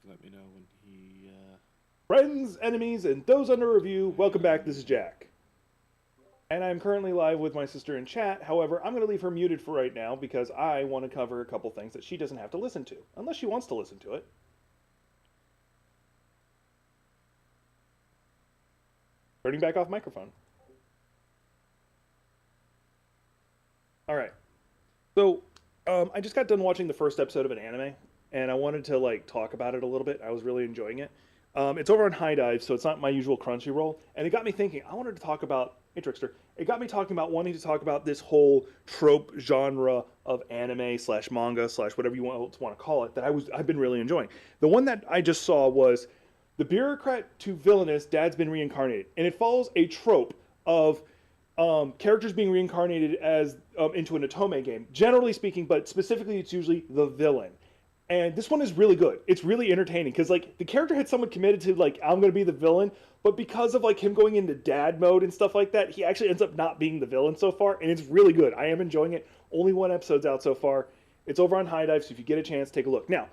let me know when he. Friends, enemies, and those under review, welcome back. This is Jack. And I'm currently live with my sister in chat. However, I'm going to leave her muted for right now because I want to cover a couple things that she doesn't have to listen to, unless she wants to listen to it. Turning back off microphone. All right. So, I just got done watching the first episode of an anime, and I wanted to talk about it a little bit. I was really enjoying it. It's over on High Dive, so it's not my usual Crunchyroll, and it got me thinking. I wanted to talk about hey Trickster. It got me talking about wanting to talk about this whole trope genre of anime slash manga slash whatever you want to call it that I've been really enjoying. The one that I just saw was the bureaucrat to villainous dad's been reincarnated, and it follows a trope of characters being reincarnated as into an Otome game, generally speaking, but specifically it's usually the villain. And this one is really good. It's really entertaining because the character had someone committed to I'm gonna be the villain, but because of him going into dad mode and stuff like that, he actually ends up not being the villain so far, and it's really good. I am enjoying it. Only one episode's out so far. It's over on High Dive, so if you get a chance, take a look. Now,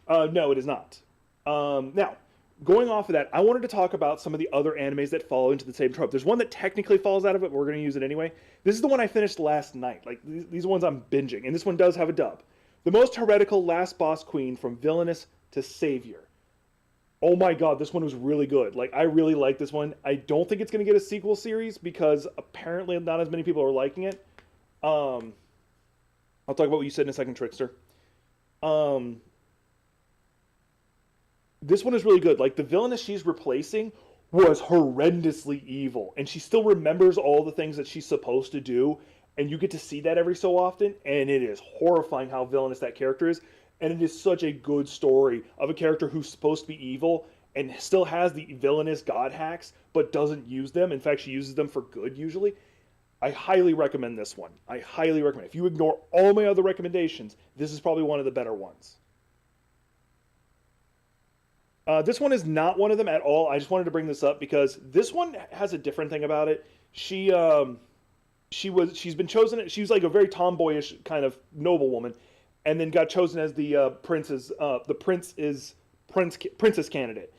no, it is not. Now, going off of that, I wanted to talk about some of the other animes that fall into the same trope. There's one that technically falls out of it, but we're going to use it anyway. This is the one I finished last night. These are ones I'm binging, and this one does have a dub. The most heretical last boss queen from villainous to savior. Oh my god, this one was really good. I really like this one. I don't think it's going to get a sequel series because apparently not as many people are liking it. I'll talk about what you said in a second, Trickster. Um, this one is really good. The villainess she's replacing was horrendously evil, and she still remembers all the things that she's supposed to do, and you get to see that every so often, and it is horrifying how villainous that character is, and it is such a good story of a character who's supposed to be evil and still has the villainous god hacks, but doesn't use them. In fact, she uses them for good usually. I highly recommend this one. I highly recommend it. If you ignore all my other recommendations, this is probably one of the better ones. This one is not one of them at all. I just wanted to bring this up because this one has a different thing about it. She's been chosen. She was a very tomboyish kind of noble woman, and then got chosen as the princess candidate.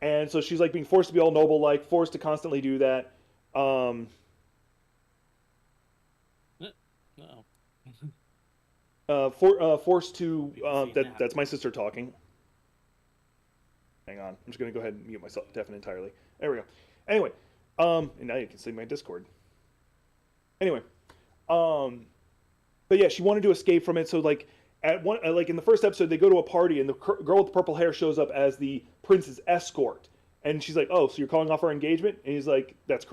And so she's being forced to be all noble, forced to constantly do that. No. Forced to that's my sister talking. Hang on. I'm just going to go ahead and mute myself deaf and entirely. There we go. Anyway, and now you can see my Discord. Anyway, but yeah, she wanted to escape from it. So at one, in the first episode, they go to a party, and the girl with the purple hair shows up as the prince's escort, and she's like, "Oh, so you're calling off our engagement?" And he's like, "That's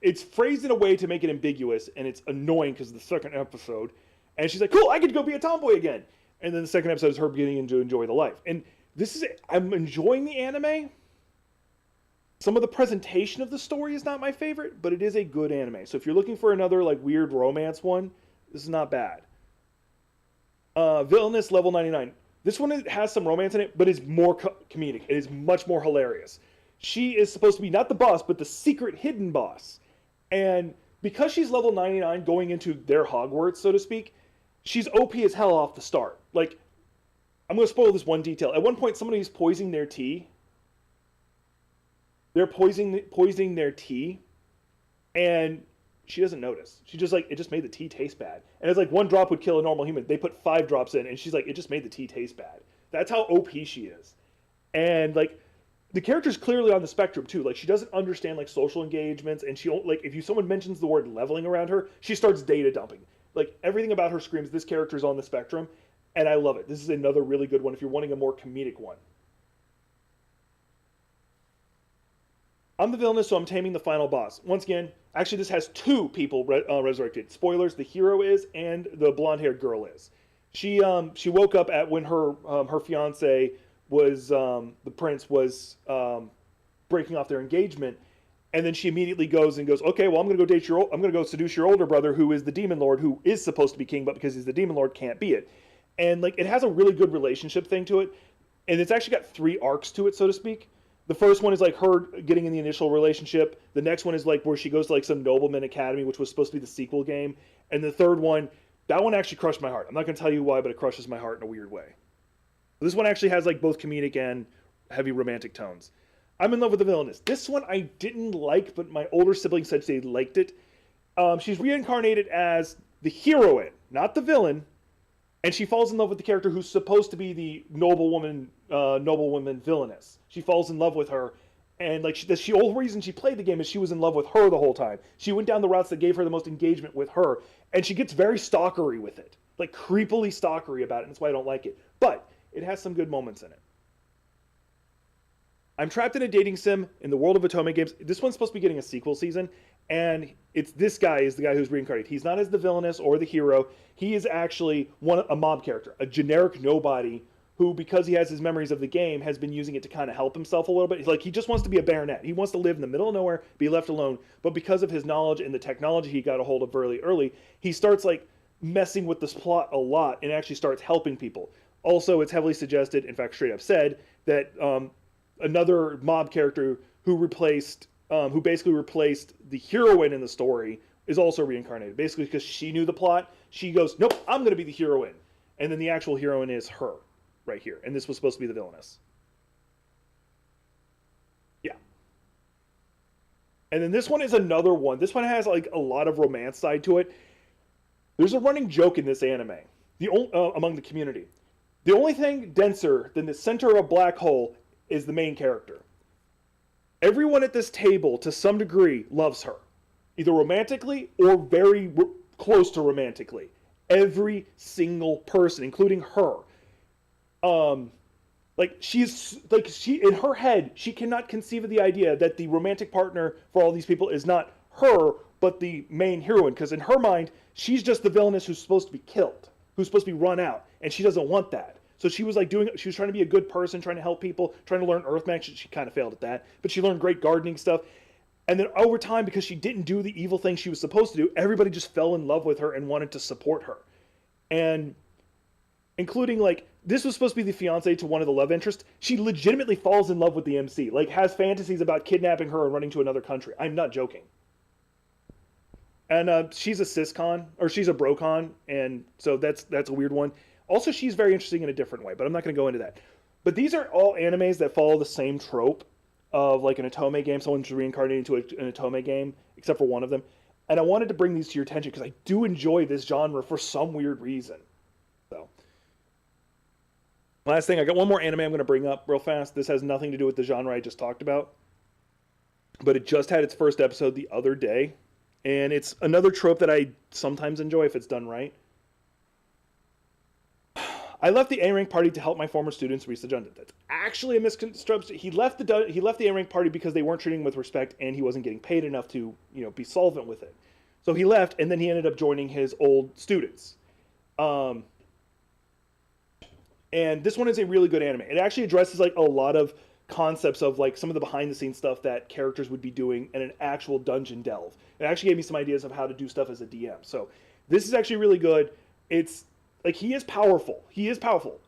it's phrased in a way to make it ambiguous, and it's annoying because of the second episode." And she's like, "Cool, I get to go be a tomboy again." And then the second episode is her beginning to enjoy the life. And I'm enjoying the anime. Some of the presentation of the story is not my favorite, but it is a good anime. So if you're looking for another weird romance one, this is not bad. Villainous level 99. This one has some romance in it, but is more comedic. It is much more hilarious. She is supposed to be not the boss, but the secret hidden boss. And because she's level 99 going into their Hogwarts, so to speak, she's OP as hell off the start. I'm going to spoil this one detail. At one point, somebody's poisoning their tea. They're poisoning their tea, and she doesn't notice. She just it just made the tea taste bad. And it's one drop would kill a normal human. They put 5 drops in, and she's like, it just made the tea taste bad. That's how OP she is. And the character's clearly on the spectrum too. She doesn't understand social engagements, and she if someone mentions the word leveling around her, she starts data dumping. Everything about her screams, this character's on the spectrum. And I love it. This is another really good one if you're wanting a more comedic one. I'm the villainess, so I'm taming the final boss. Once again, actually this has 2 people resurrected. Spoilers, the hero is, and the blonde-haired girl is. She woke up at when her fiance was, the prince was breaking off their engagement, and then she immediately goes, okay, well, I'm going to go seduce your older brother, who is the demon lord, who is supposed to be king, but because he's the demon lord, can't be it. And it has a really good relationship thing to it, and it's actually got 3 arcs to it, so to speak. The first one is her getting in the initial relationship. The next one is where she goes to some nobleman academy, which was supposed to be the sequel game. And the third one, that one actually crushed my heart. I'm not going to tell you why, but it crushes my heart in a weird way. This one actually has like both comedic and heavy romantic tones. I'm in love with the villainess. This one I didn't like, but my older siblings said they liked it. She's reincarnated as the heroine, not the villain, and she falls in love with the character who's supposed to be the noble woman villainess. She falls in love with her, and like the whole reason she played the game is she was in love with her the whole time. She went down the routes that gave her the most engagement with her, and she gets very stalkery with it, like creepily stalkery about it. And that's why I don't like it. But it has some good moments in it. I'm trapped in a dating sim in the world of Otome games. This one's supposed to be getting a sequel season, and this guy is the guy who's reincarnated. He's not as the villainess or the hero. He is actually a mob character, a generic nobody who, because he has his memories of the game, has been using it to kind of help himself a little bit. He's like, he just wants to be a baronet. He wants to live in the middle of nowhere, be left alone. But because of his knowledge and the technology he got a hold of really early, he starts like messing with this plot a lot and actually starts helping people. Also, it's heavily suggested, in fact, straight up said, that another mob character who basically replaced the heroine in the story is also reincarnated. Basically, because she knew the plot, she goes, "Nope, I'm going to be the heroine," and then the actual heroine is her, right here. And this was supposed to be the villainess. Yeah. And then this one is another one. This one has like a lot of romance side to it. There's a running joke in this anime, among the community. The only thing denser than the center of a black hole is the main character. Everyone at this table, to some degree, loves her. Either romantically or very close to romantically. Every single person, including her. She in her head, she cannot conceive of the idea that the romantic partner for all these people is not her, but the main heroine. Because in her mind, she's just the villainess who's supposed to be killed, who's supposed to be run out, and she doesn't want that. So she was she was trying to be a good person, trying to help people, trying to learn earth magic. She kind of failed at that, but she learned great gardening stuff. And then over time, because she didn't do the evil thing she was supposed to do, everybody just fell in love with her and wanted to support her. And including this was supposed to be the fiance to one of the love interests. She legitimately falls in love with the MC, has fantasies about kidnapping her and running to another country. I'm not joking. And she's a ciscon, or she's a brocon, and so that's a weird one. Also, she's very interesting in a different way, but I'm not going to go into that. But these are all animes that follow the same trope of an Otome game. Someone's reincarnated into an Otome game, except for one of them. And I wanted to bring these to your attention because I do enjoy this genre for some weird reason. So, last thing, I got one more anime I'm going to bring up real fast. This has nothing to do with the genre I just talked about. But it just had its first episode the other day. And it's another trope that I sometimes enjoy if it's done right. I left the A-rank party to help my former students reach the dungeon. That's actually a misconstruction. He left the A-rank party because they weren't treating him with respect, and he wasn't getting paid enough to, be solvent with it. So he left, and then he ended up joining his old students. And this one is a really good anime. It actually addresses a lot of concepts of some of the behind-the-scenes stuff that characters would be doing in an actual dungeon delve. It actually gave me some ideas of how to do stuff as a DM. So this is actually really good. It's he is powerful. He is powerful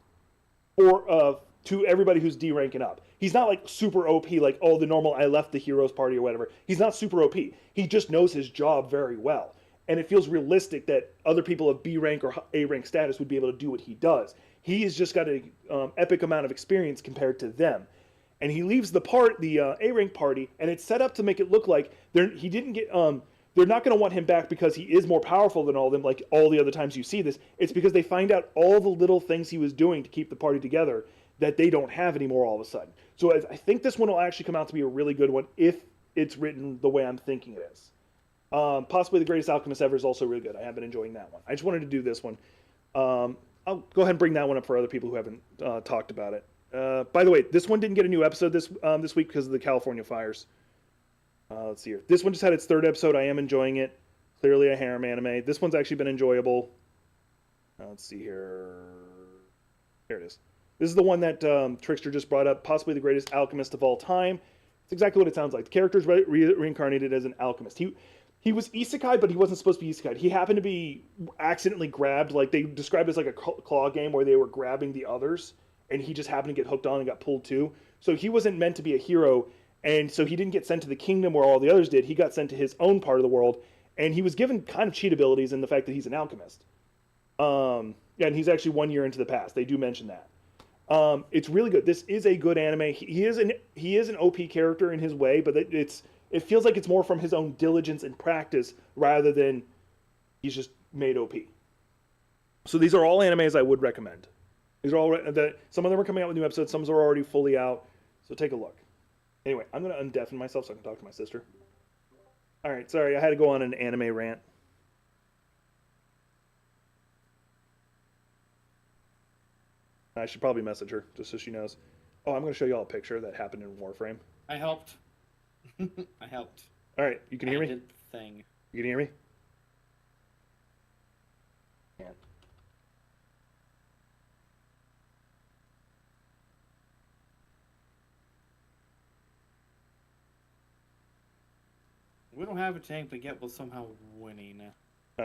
for to everybody who's D ranking up. He's not super OP the normal I left the heroes party or whatever. He's not super OP. He just knows his job very well. And it feels realistic that other people of B rank or A rank status would be able to do what he does. He's just got an epic amount of experience compared to them. And he leaves the A rank party, and it's set up to make it look like he didn't get they're not going to want him back because he is more powerful than all of them, like all the other times you see this. It's because they find out all the little things he was doing to keep the party together that they don't have anymore all of a sudden. So I think this one will actually come out to be a really good one if it's written the way I'm thinking it is. Possibly The Greatest Alchemist Ever is also really good. I have been enjoying that one. I just wanted to do this one. I'll go ahead and bring that one up for other people who haven't talked about it. By the way, this one didn't get a new episode this week because of the California fires. Let's see here. This one just had its third episode. I am enjoying it. Clearly a harem anime. This one's actually been enjoyable. Let's see here. Here it is. This is the one that Trickster just brought up. Possibly the greatest alchemist of all time. It's exactly what it sounds like. The character's reincarnated as an alchemist. He was isekai, but he wasn't supposed to be isekai. He happened to be accidentally grabbed. They described it as a claw game where they were grabbing the others, and he just happened to get hooked on and got pulled too. So he wasn't meant to be a hero. And so he didn't get sent to the kingdom where all the others did. He got sent to his own part of the world. And he was given kind of cheat abilities in the fact that he's an alchemist. And he's actually 1 year into the past. They do mention that. It's really good. This is a good anime. He is an OP character in his way, but it feels like it's more from his own diligence and practice rather than he's just made OP. So these are all animes I would recommend. These are all some of them are coming out with new episodes. Some are already fully out. So take a look. Anyway, I'm gonna undeafen myself so I can talk to my sister. All right, sorry, I had to go on an anime rant. I should probably message her just so she knows. Oh, I'm gonna show you all a picture that happened in Warframe. I helped. I helped. All right, you can hear me? Did the thing. You can hear me? Yeah. We don't have a tank, but yet we're somehow winning.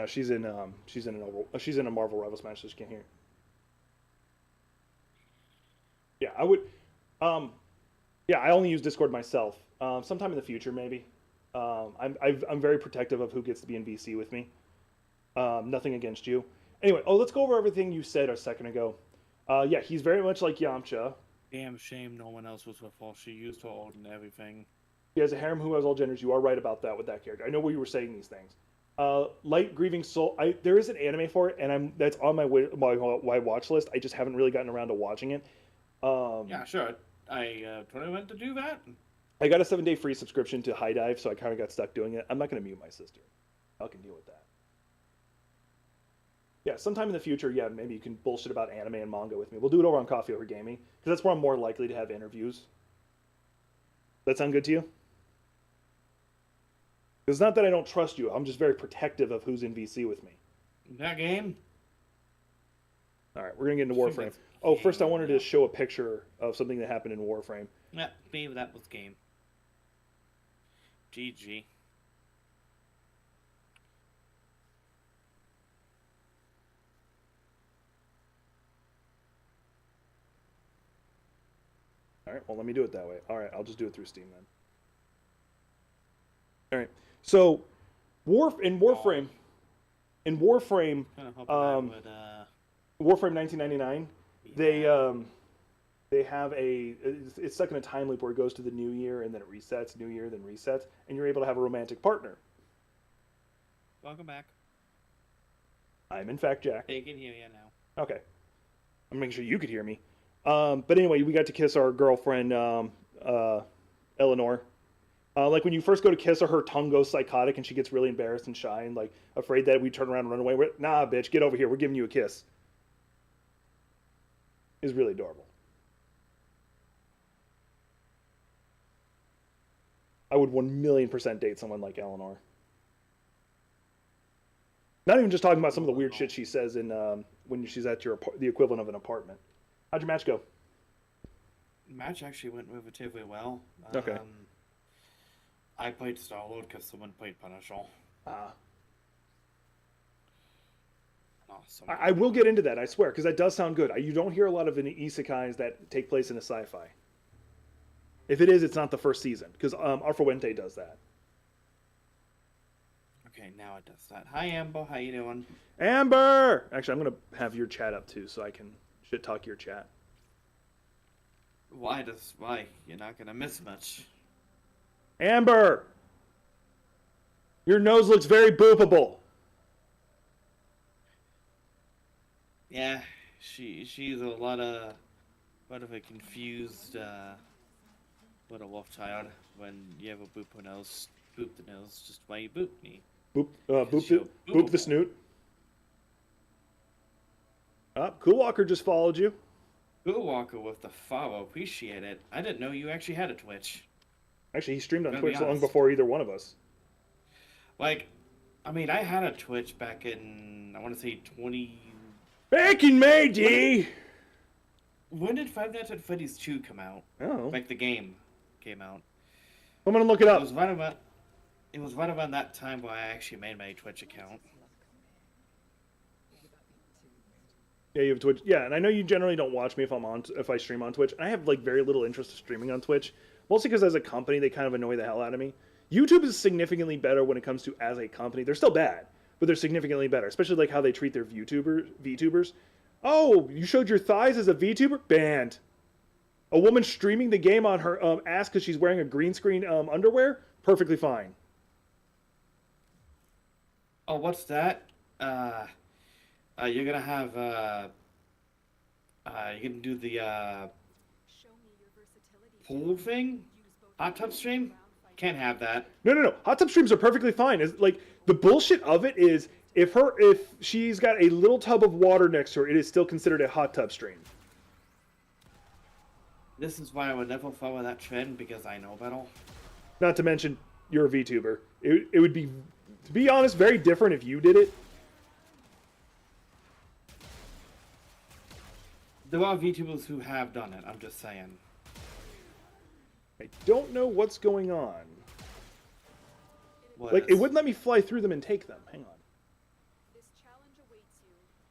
She's in she's in a Marvel Rivals match, so she can't hear. Yeah, I would. Yeah, I only use Discord myself. Sometime in the future, maybe. I'm very protective of who gets to be in VC with me. Nothing against you. Anyway, let's go over everything you said a second ago. Yeah, he's very much like Yamcha. Damn shame no one else was with all she used to hold and everything. He has a harem who has all genders. You are right about that with that character. I know where you were saying these things. Light Grieving Soul. There is an anime for it, and that's on my watch list. I just haven't really gotten around to watching it. Yeah, sure. I totally went to do that. I got a 7-day free subscription to High Dive, so I kind of got stuck doing it. I'm not going to mute my sister. I can deal with that. Yeah, sometime in the future, yeah, maybe you can bullshit about anime and manga with me. We'll do it over on Coffee Over Gaming, because that's where I'm more likely to have interviews. That sound good to you? It's not that I don't trust you. I'm just very protective of who's in VC with me. That game? All right, we're going to get into Warframe. Oh, first I wanted to show a picture of something that happened in Warframe. Yeah, maybe that was game. GG. All right, well, let me do it that way. All right, I'll just do it through Steam then. All right, so in Warframe, Warframe 1999, yeah. They have it's stuck in a time loop where it goes to the new year and then it resets, new year, then resets, and you're able to have a romantic partner. Welcome back. I'm in fact Jack. They can hear you now. Okay. I'm making sure you could hear me. But anyway, we got to kiss our girlfriend, Eleanor. Like when you first go to kiss her, her tongue goes psychotic and she gets really embarrassed and shy and like afraid that we turn around and run away. Nah, bitch, get over here. We're giving you a kiss. It's really adorable. I would 1,000,000% date someone like Eleanor. Not even just talking about some of the weird shit she says in when she's at the equivalent of an apartment. How'd your match go? The match actually went relatively well. Okay. I played Star-Lord because someone played Punisher. Awesome. I will get into that, I swear, because that does sound good. You don't hear a lot of isekais that take place in a sci-fi. If it is, it's not the first season, because Arfuente does that. Okay, now it does that. Hi, Amber. How you doing? Amber! Actually, I'm going to have your chat up, too, so I can shit-talk your chat. Why? You're not going to miss much. Amber! Your nose looks very boopable. Yeah, she's a lot of a confused little wolf child. When you have a boop the nose, just why you boop me? Boop the snoot. Cool Walker just followed you. Cool Walker with the follow, appreciate it. I didn't know you actually had a Twitch. Actually, he streamed on Twitch long before either one of us. Like, I mean, I had a Twitch back in, I want to say 20... Back in May, D! When did Five Nights at Freddy's 2 come out? Oh. Like, the game came out. I'm gonna look it up. It was right around that time where I actually made my Twitch account. Yeah, you have Twitch. Yeah, and I know you generally don't watch me if I stream on Twitch. And I have like very little interest in streaming on Twitch, mostly because as a company they kind of annoy the hell out of me. YouTube is significantly better when it comes to as a company. They're still bad, but they're significantly better, especially like how they treat their VTubers. Oh, you showed your thighs as a VTuber? Banned. A woman streaming the game on her ass because she's wearing a green screen underwear? Perfectly fine. Oh, what's that? You're gonna have you're gonna do the pool thing? Hot tub stream? Can't have that. No, no, no. Hot tub streams are perfectly fine. It's like the bullshit of it is if she's got a little tub of water next to her, it is still considered a hot tub stream. This is why I would never follow that trend because I know better. Not to mention, you're a VTuber. It would be, to be honest, very different if you did it. There are VTubers who have done it, I'm just saying. I don't know what's going on. What Like, is? it wouldn't let me fly through them and take them. Hang on.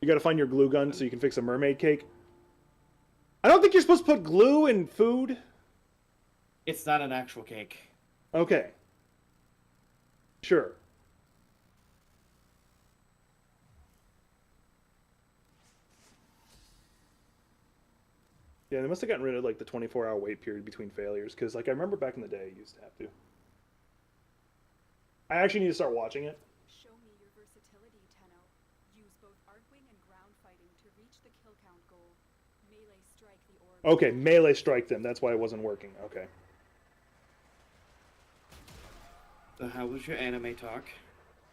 You gotta find your glue gun so you can fix a mermaid cake. I don't think you're supposed to put glue in food. It's not an actual cake. Okay. Sure. Yeah, they must have gotten rid of like the 24-hour wait period between failures because like I remember back in the day you used to have to. I actually need to start watching it. Show me your versatility, Tenno. Use both Arcwing and ground fighting to reach the kill count goal. Melee strike the orb. Okay, melee strike them. That's why it wasn't working. Okay. So how was your anime talk?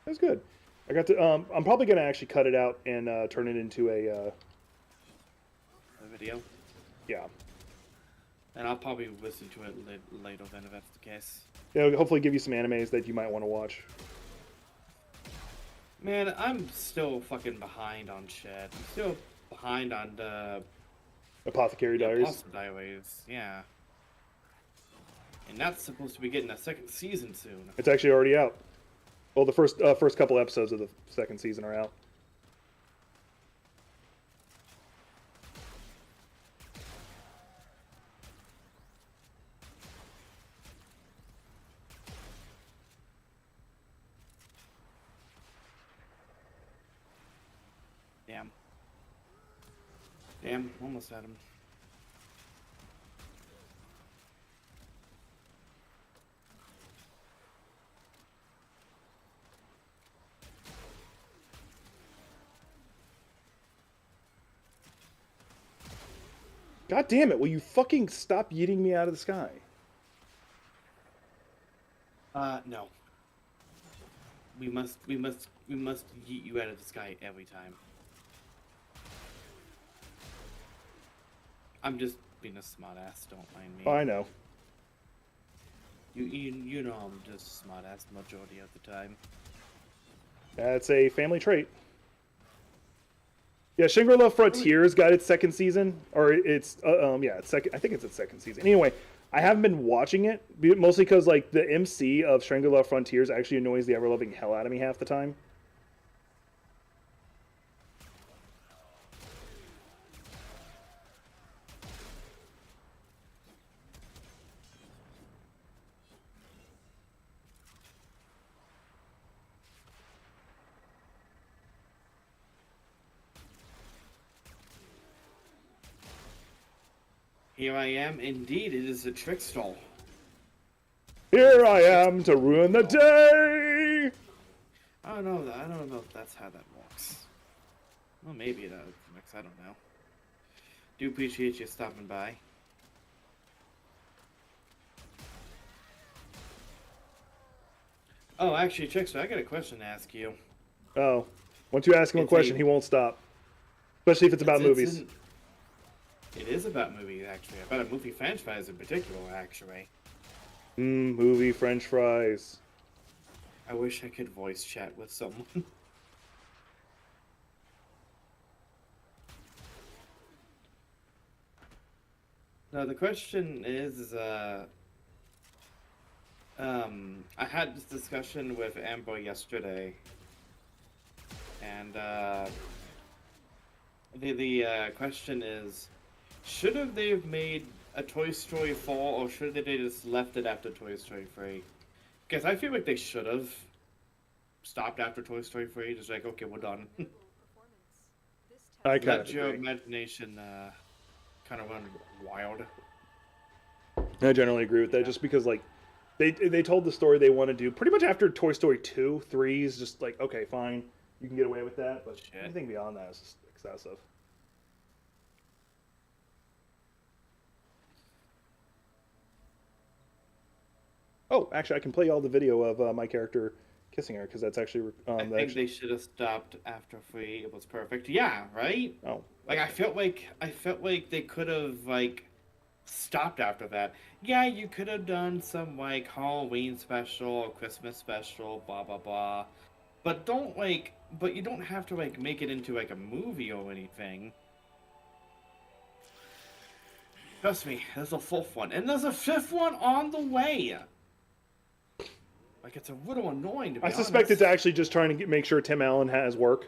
That's good. I got to. I'm probably gonna actually cut it out and turn it into a. The video? Yeah. And I'll probably listen to it later then if that's the case. It'll hopefully give you some animes that you might want to watch. Man, I'm still fucking behind on shit. I'm still behind on the Apothecary Diaries. Apostle Diaries, yeah. And that's supposed to be getting a second season soon. It's actually already out. Well, the first couple episodes of the second season are out. Damn. Damn, almost had him. God damn it! Will you fucking stop yeeting me out of the sky? No. We must yeet you out of the sky every time. I'm just being a smartass, don't mind me. Oh, I know. You know I'm just a smartass majority of the time. That's a family trait. Yeah, Shangri-La Frontiers got its second season, or it's it's second. I think it's its second season. Anyway, I haven't been watching it mostly because like the MC of Shangri-La Frontiers actually annoys the ever-loving hell out of me half the time. Here I am, indeed, it is a trickster. Here I am to ruin the day. I don't know if that's how that works. Well, maybe it works. I don't know. Do appreciate you stopping by. Oh, actually, Trickster, I got a question to ask you. Oh, once you ask him a It's question, a- he won't stop. Especially if it's about movies. It is about movies, actually. About a movie franchise in particular, actually. Movie French fries. I wish I could voice chat with someone. Now, the question is, I had this discussion with Amber yesterday, and the question is, should have they have made a Toy Story 4, or should they just left it after Toy Story 3? Because I feel like they should have stopped after Toy Story 3, just like, okay, we're done. I kind Let of your agree. imagination kind of run wild. I generally agree with that, just because like they told the story they want to do pretty much after Toy Story 2, 3 is just like, okay, fine, you can get away with that, but Shit. anything beyond that is just excessive. Oh, actually, I can play y'all the video of my character kissing her because that's actually I think they should have stopped after 3. It was perfect. Yeah, right. Oh, Like I felt like they could have like stopped after that. Yeah, you could have done some like Halloween special or Christmas special, blah blah blah. But you don't have to like make it into like a movie or anything. Trust me, there's a 4th one, and there's a 5th one on the way. Like it's a little annoying to be I honest. suspect it's actually just trying to make sure Tim Allen has work.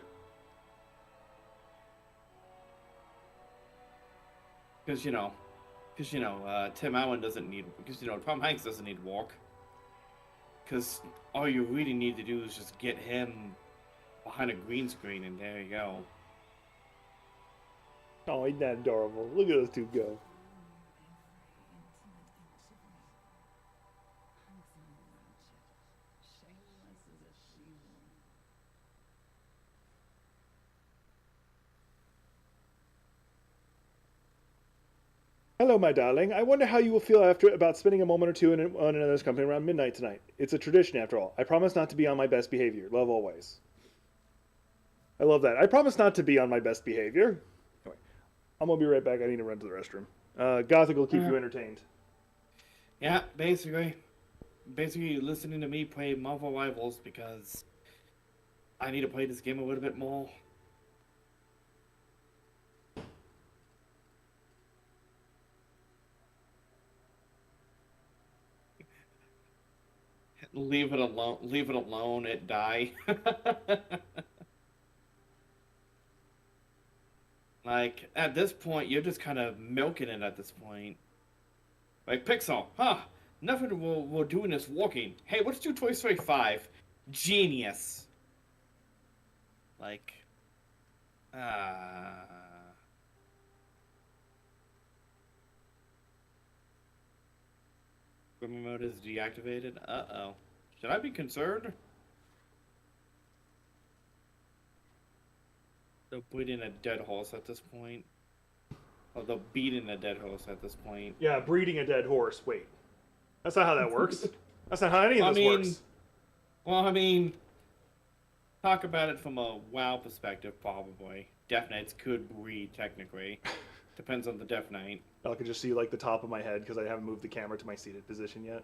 Because Tim Allen doesn't need, because Tom Hanks doesn't need walk. Because all you really need to do is just get him behind a green screen, and there you go. Oh, ain't that adorable? Look at those two go. Hello, my darling. I wonder how you will feel about spending a moment or two on another's company around midnight tonight. It's a tradition, after all. I promise not to be on my best behavior. Love always. I love that. I promise not to be on my best behavior. Anyway, I'm gonna be right back. I need to run to the restroom. Gothic will keep you entertained. Yeah, basically listening to me play Marvel Rivals because I need to play this game a little bit more. Leave it alone. Leave it alone. It die. Like at this point, you're just kind of milking it. At this point, like Pixel, huh? Nothing we're doing is walking. Hey, let's do Toy Story 5. Genius. Like, Grandma mode is deactivated. Uh-oh. Should I be concerned? They're breeding a dead horse at this point. Oh, they're beating a dead horse at this point. Yeah, breeding a dead horse. Wait, that's not how that works. That's not how any of this works. Well, I mean, talk about it from a WoW perspective, probably. Death Knights could breed, technically. Depends on the Death Knight. I can just see like the top of my head because I haven't moved the camera to my seated position yet.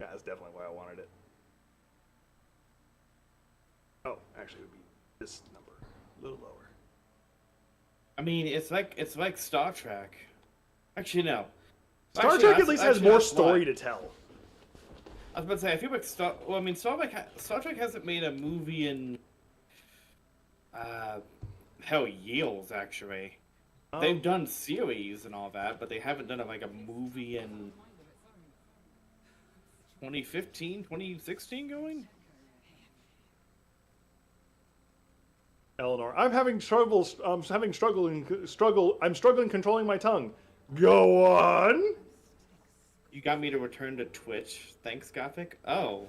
Yeah, that's definitely why I wanted it. Oh, actually, it would be this number, a little lower. I mean, it's like Star Trek. Actually, no. Star Trek at least has more story to tell. I was about to say, I feel like Star Trek hasn't made a movie in hell years actually. They've done series and all that, but they haven't done like a movie in 2015, 2016 going? Eleanor, I'm struggling controlling my tongue. Go on. You got me to return to Twitch. Thanks, Gothic. Oh.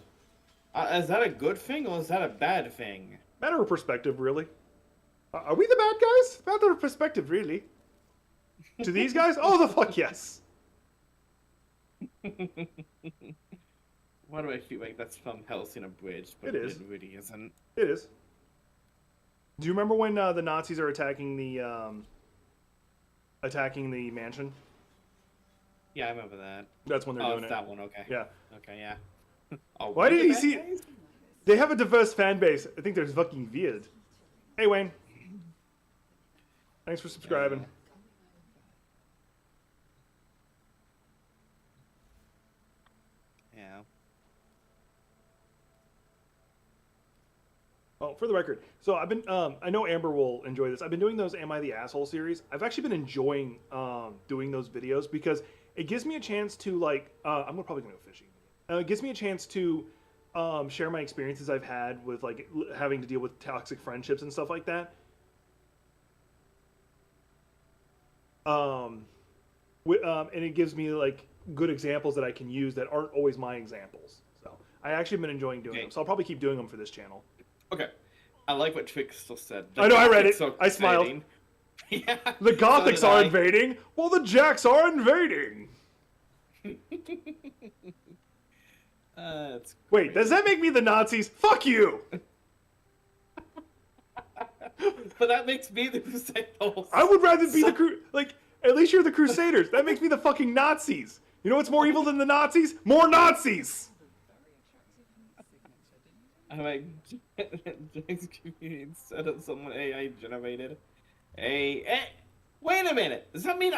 Is that a good thing or is that a bad thing? Matter of perspective, really. Are we the bad guys? Matter of perspective, really. To these guys? Oh, the fuck yes. Why do I feel like that's from Hellsing Abridged, but it really isn't? It is. Do you remember when the Nazis are attacking the mansion? Yeah, I remember that. That's when they're doing it's it. That one, okay. Yeah. Okay, yeah. Oh, Why did he see? They have a diverse fan base. I think they're fucking weird. Hey, Wayne. Thanks for subscribing. Yeah. Oh, for the record, so I've been, I know Amber will enjoy this. I've been doing those Am I the Asshole series. I've actually been enjoying doing those videos because it gives me a chance to, like, I'm probably going to go fishing. It gives me a chance to share my experiences I've had with, like, having to deal with toxic friendships and stuff like that. And it gives me like good examples that I can use that aren't always my examples. So I actually been enjoying doing them. So I'll probably keep doing them for this channel. Okay. I like what Twixtel said. I know, I read it. Gothics are I smiled. invading. Yeah. The Gothics so are did I. invading. Well, the Jacks are invading. That's Wait, does that make me the Nazis? Fuck you. But that makes me the Crusaders. I would rather be like. At least you're the Crusaders. That makes me the fucking Nazis. You know what's more evil than the Nazis? More Nazis. I'm like, instead of someone AI generated. Wait a minute. Does that mean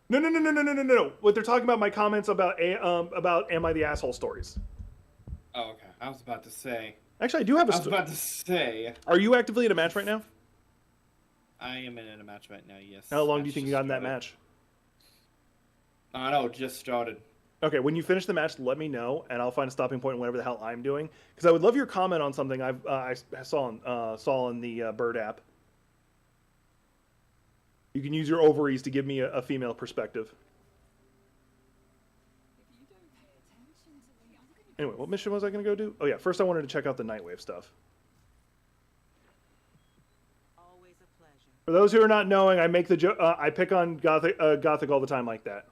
No. What they're talking about my comments about Am I the Asshole stories. Oh, okay. I was about to say. Actually, I do have a I was about to say. Are you actively in a match right now? I am in a match right now, yes. How long do you think you got in that match? I don't know, just started. Okay, when you finish the match, let me know, and I'll find a stopping point whatever the hell I'm doing. Because I would love your comment on something I saw in the Bird app. You can use your ovaries to give me a female perspective. Anyway, what mission was I going to go do? Oh yeah, first I wanted to check out the Nightwave stuff. Always a pleasure. For those who are not knowing, I make the I pick on Gothic all the time like that.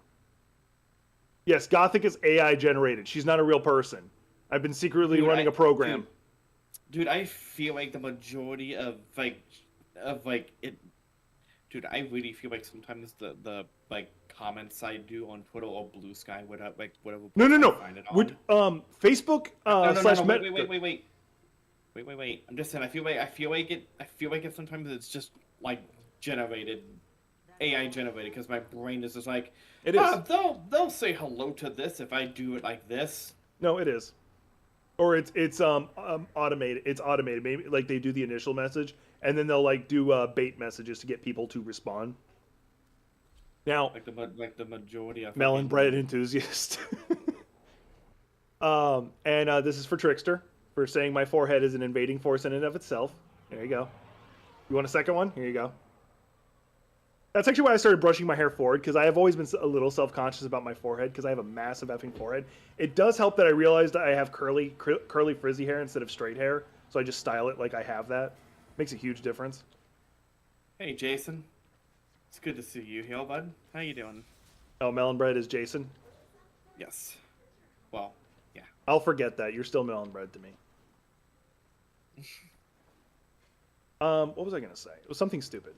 Yes, Gothic is AI generated. She's not a real person. I've been secretly running a program. Dude, I feel like the majority of it. Dude, I really feel like sometimes the comments I do on Twitter or Blue Sky, whatever. No. Find it on. Facebook Wait. I'm just saying. I feel like it sometimes it's just like generated, AI generated, because my brain is just like. It is. They'll say hello to this if I do it like this. No, it is. Or it's automated. It's automated. Maybe like they do the initial message and then they'll like do bait messages to get people to respond. Now, like the majority of melon bread enthusiast. This is for Trickster for saying my forehead is an invading force in and of itself. There you go. You want a second one? Here you go. That's actually why I started brushing my hair forward, because I have always been a little self-conscious about my forehead, because I have a massive effing forehead. It does help that I realized that I have curly frizzy hair instead of straight hair, so I just style it like I have that. Makes a huge difference. Hey, Jason. It's good to see you here, bud. How you doing? Oh, Melon Bread is Jason? Yes. Well, yeah. I'll forget that. You're still Melon Bread to me. What was I going to say? It was something stupid.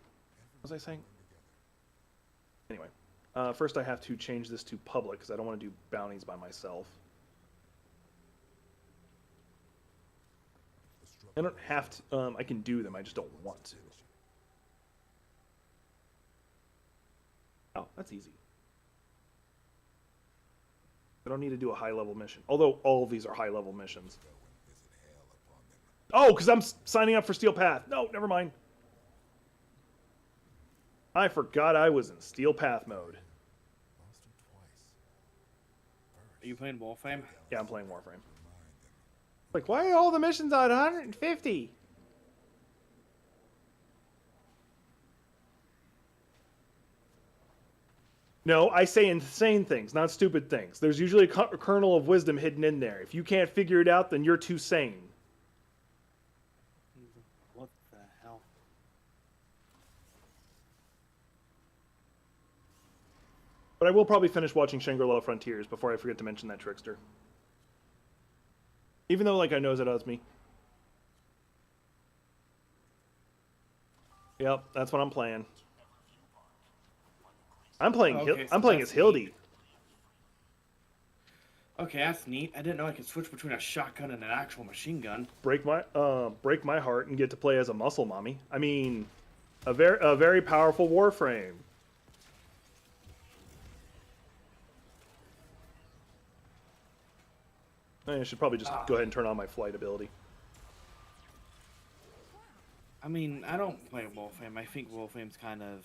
What was I saying? Anyway, first I have to change this to public because I don't want to do bounties by myself. I don't have to, I can do them, I just don't want to. Oh, that's easy. I don't need to do a high-level mission, although all of these are high-level missions. Oh, because I'm signing up for Steel Path. No, never mind. I forgot I was in Steel Path mode. Are you playing Warframe? Yeah, I'm playing Warframe. Like, why are all the missions at 150? No, I say insane things, not stupid things. There's usually a kernel of wisdom hidden in there. If you can't figure it out, then you're too sane. What the hell? But I will probably finish watching Shangri-La Frontiers before I forget to mention that Trickster. Even though, like, I know that was me. Yep, that's what I'm playing. I'm playing. Okay, I'm playing that's as Hildy. Okay, that's neat. I didn't know I could switch between a shotgun and an actual machine gun. Break my heart and get to play as a muscle mommy. I mean, a very powerful Warframe. I should probably just go ahead and turn on my flight ability. I mean, I don't play Warframe. I think Warframe's kind of...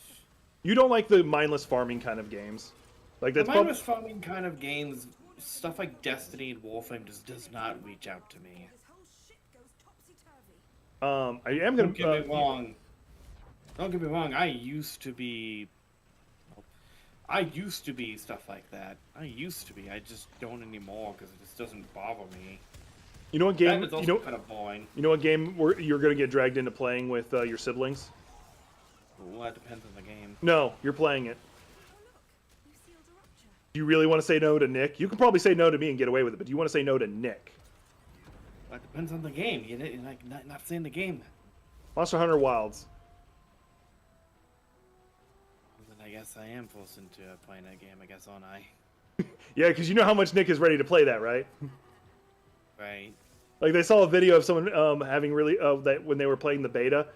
You don't like the mindless farming kind of games, like that's the mindless farming kind of games. Stuff like Destiny and Warframe just does not reach out to me. I am gonna. Don't get me wrong. Don't get me wrong. I used to be stuff like that. I used to be. I just don't anymore because it just doesn't bother me. You know what game? That is also kind of boring. You know what game where you're gonna get dragged into playing with your siblings? Well, that depends on the game. No, you're playing it. Oh look, you sealed a rupture. Do you really want to say no to Nick? You can probably say no to me and get away with it, but do you want to say no to Nick? Well, that depends on the game. You're like not saying the game. Monster Hunter Wilds. Then I guess I am forced into playing that game. I guess, aren't I? Yeah, because you know how much Nick is ready to play that, right? Right. Like they saw a video of someone having really that when they were playing the beta,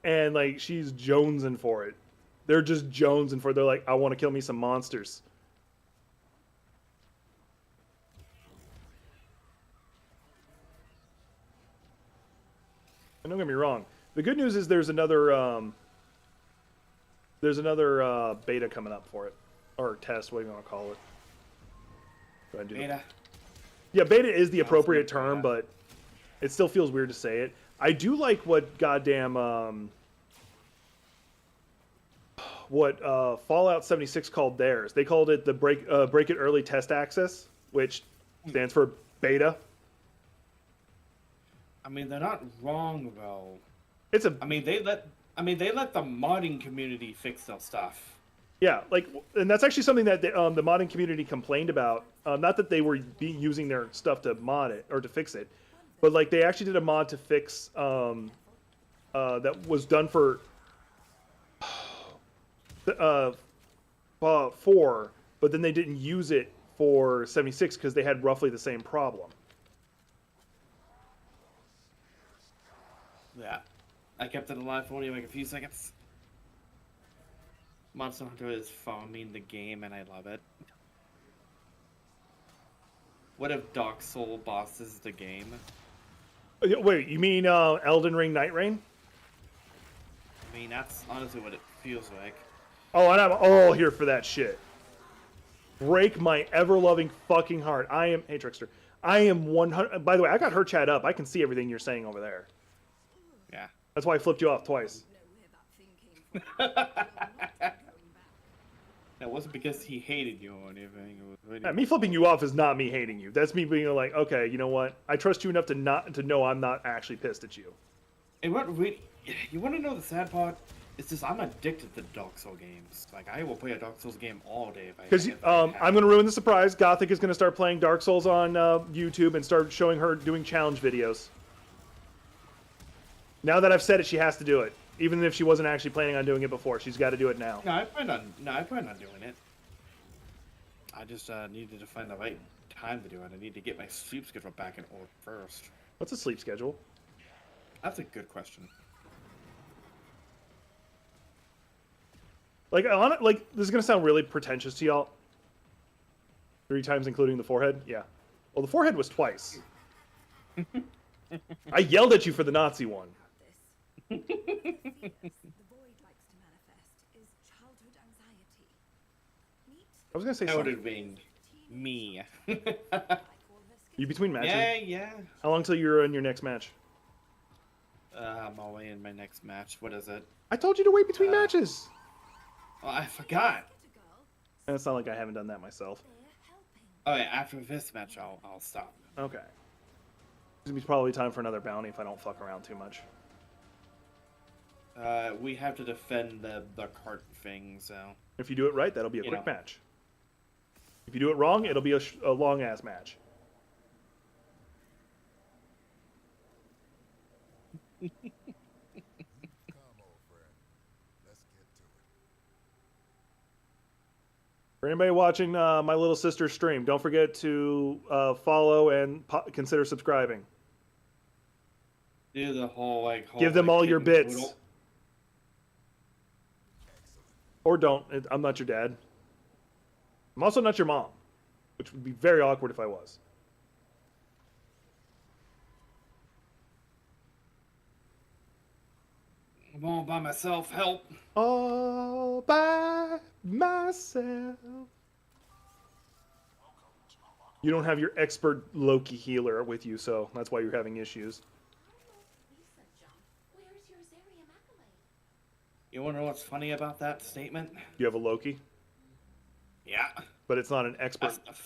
and like she's jonesing for it. They're just jonesing for it. They're like, I want to kill me some monsters. And don't get me wrong. The good news is there's another beta coming up for it, or test, whatever you want to call it. Go ahead and do Beta. Yeah, beta is the appropriate good, term, yeah. but it still feels weird to say it. I do like what goddamn Fallout 76 called theirs. They called it the break it early test access, which stands for beta. I mean, they're not wrong though. It's a I mean, they let the modding community fix their stuff. yeah, like, and that's actually something that the modding community complained about. Not that they were using their stuff to mod it or to fix it, but like they actually did a mod to fix that was done for 4, but then they didn't use it for 76 because they had roughly the same problem. Yeah, I kept it alive for only like a few seconds. Monster Hunter is farming the game, and I love it. What if Dark Soul bosses the game? Wait, you mean Elden Ring Night Rain? I mean, that's honestly what it feels like. Oh, and I'm all here for that shit. Break my ever-loving fucking heart. Hey, Trickster. I am 100... By the way, I got her chat up. I can see everything you're saying over there. Yeah. That's why I flipped you off twice. Know where that thing came from. You're not going back. That wasn't because he hated you or anything. It was really... Yeah, me flipping you off is not me hating you. That's me being like, okay, you know what? I trust you enough to know I'm not actually pissed at you. And what really... You want to know the sad part? It's just I'm addicted to Dark Souls games. Like, I will play a Dark Souls game all day if I... Because I'm going to ruin the surprise. Gothic is going to start playing Dark Souls on YouTube and start showing her doing challenge videos. Now that I've said it, she has to do it. Even if she wasn't actually planning on doing it before, she's got to do it now. No, I plan on doing it. I just needed to find the right time to do it. I need to get my sleep schedule back in order first. What's a sleep schedule? That's a good question. Like, this is going to sound really pretentious to y'all. 3 times including the forehead? Yeah. Well, the forehead was twice. I yelled at you for the Nazi one. This. The void likes to manifest is childhood anxiety. Meet I was going to say That would something. have been me. like all this You between matches? Yeah. How long till you're in your next match? I'm away in my next match. What is it? I told you to wait between matches. Oh, I forgot. get a girl, And it's not like I haven't done that myself. they're helping. Oh, yeah, after this match, I'll stop. Okay. It's going to be probably time for another bounty if I don't fuck around too much. We have to defend the cart thing, so... If you do it right, that'll be a You quick know. match. If you do it wrong, it'll be a long-ass match. Come, old friend. Let's get to it. For anybody watching my little sister's stream, don't forget to follow and consider subscribing. Do the whole, like... Whole, Give them like, all your kitten bits. poodle. Or don't. I'm not your dad. I'm also not your mom, which would be very awkward if I was. I'm all by myself. Help. All by myself. You don't have your expert Loki healer with you, so that's why you're having issues. Lisa, John, where's your Zarium acolyte? You wanna know what's funny about that statement? You have a Loki, Yeah. but it's not an expert. That's,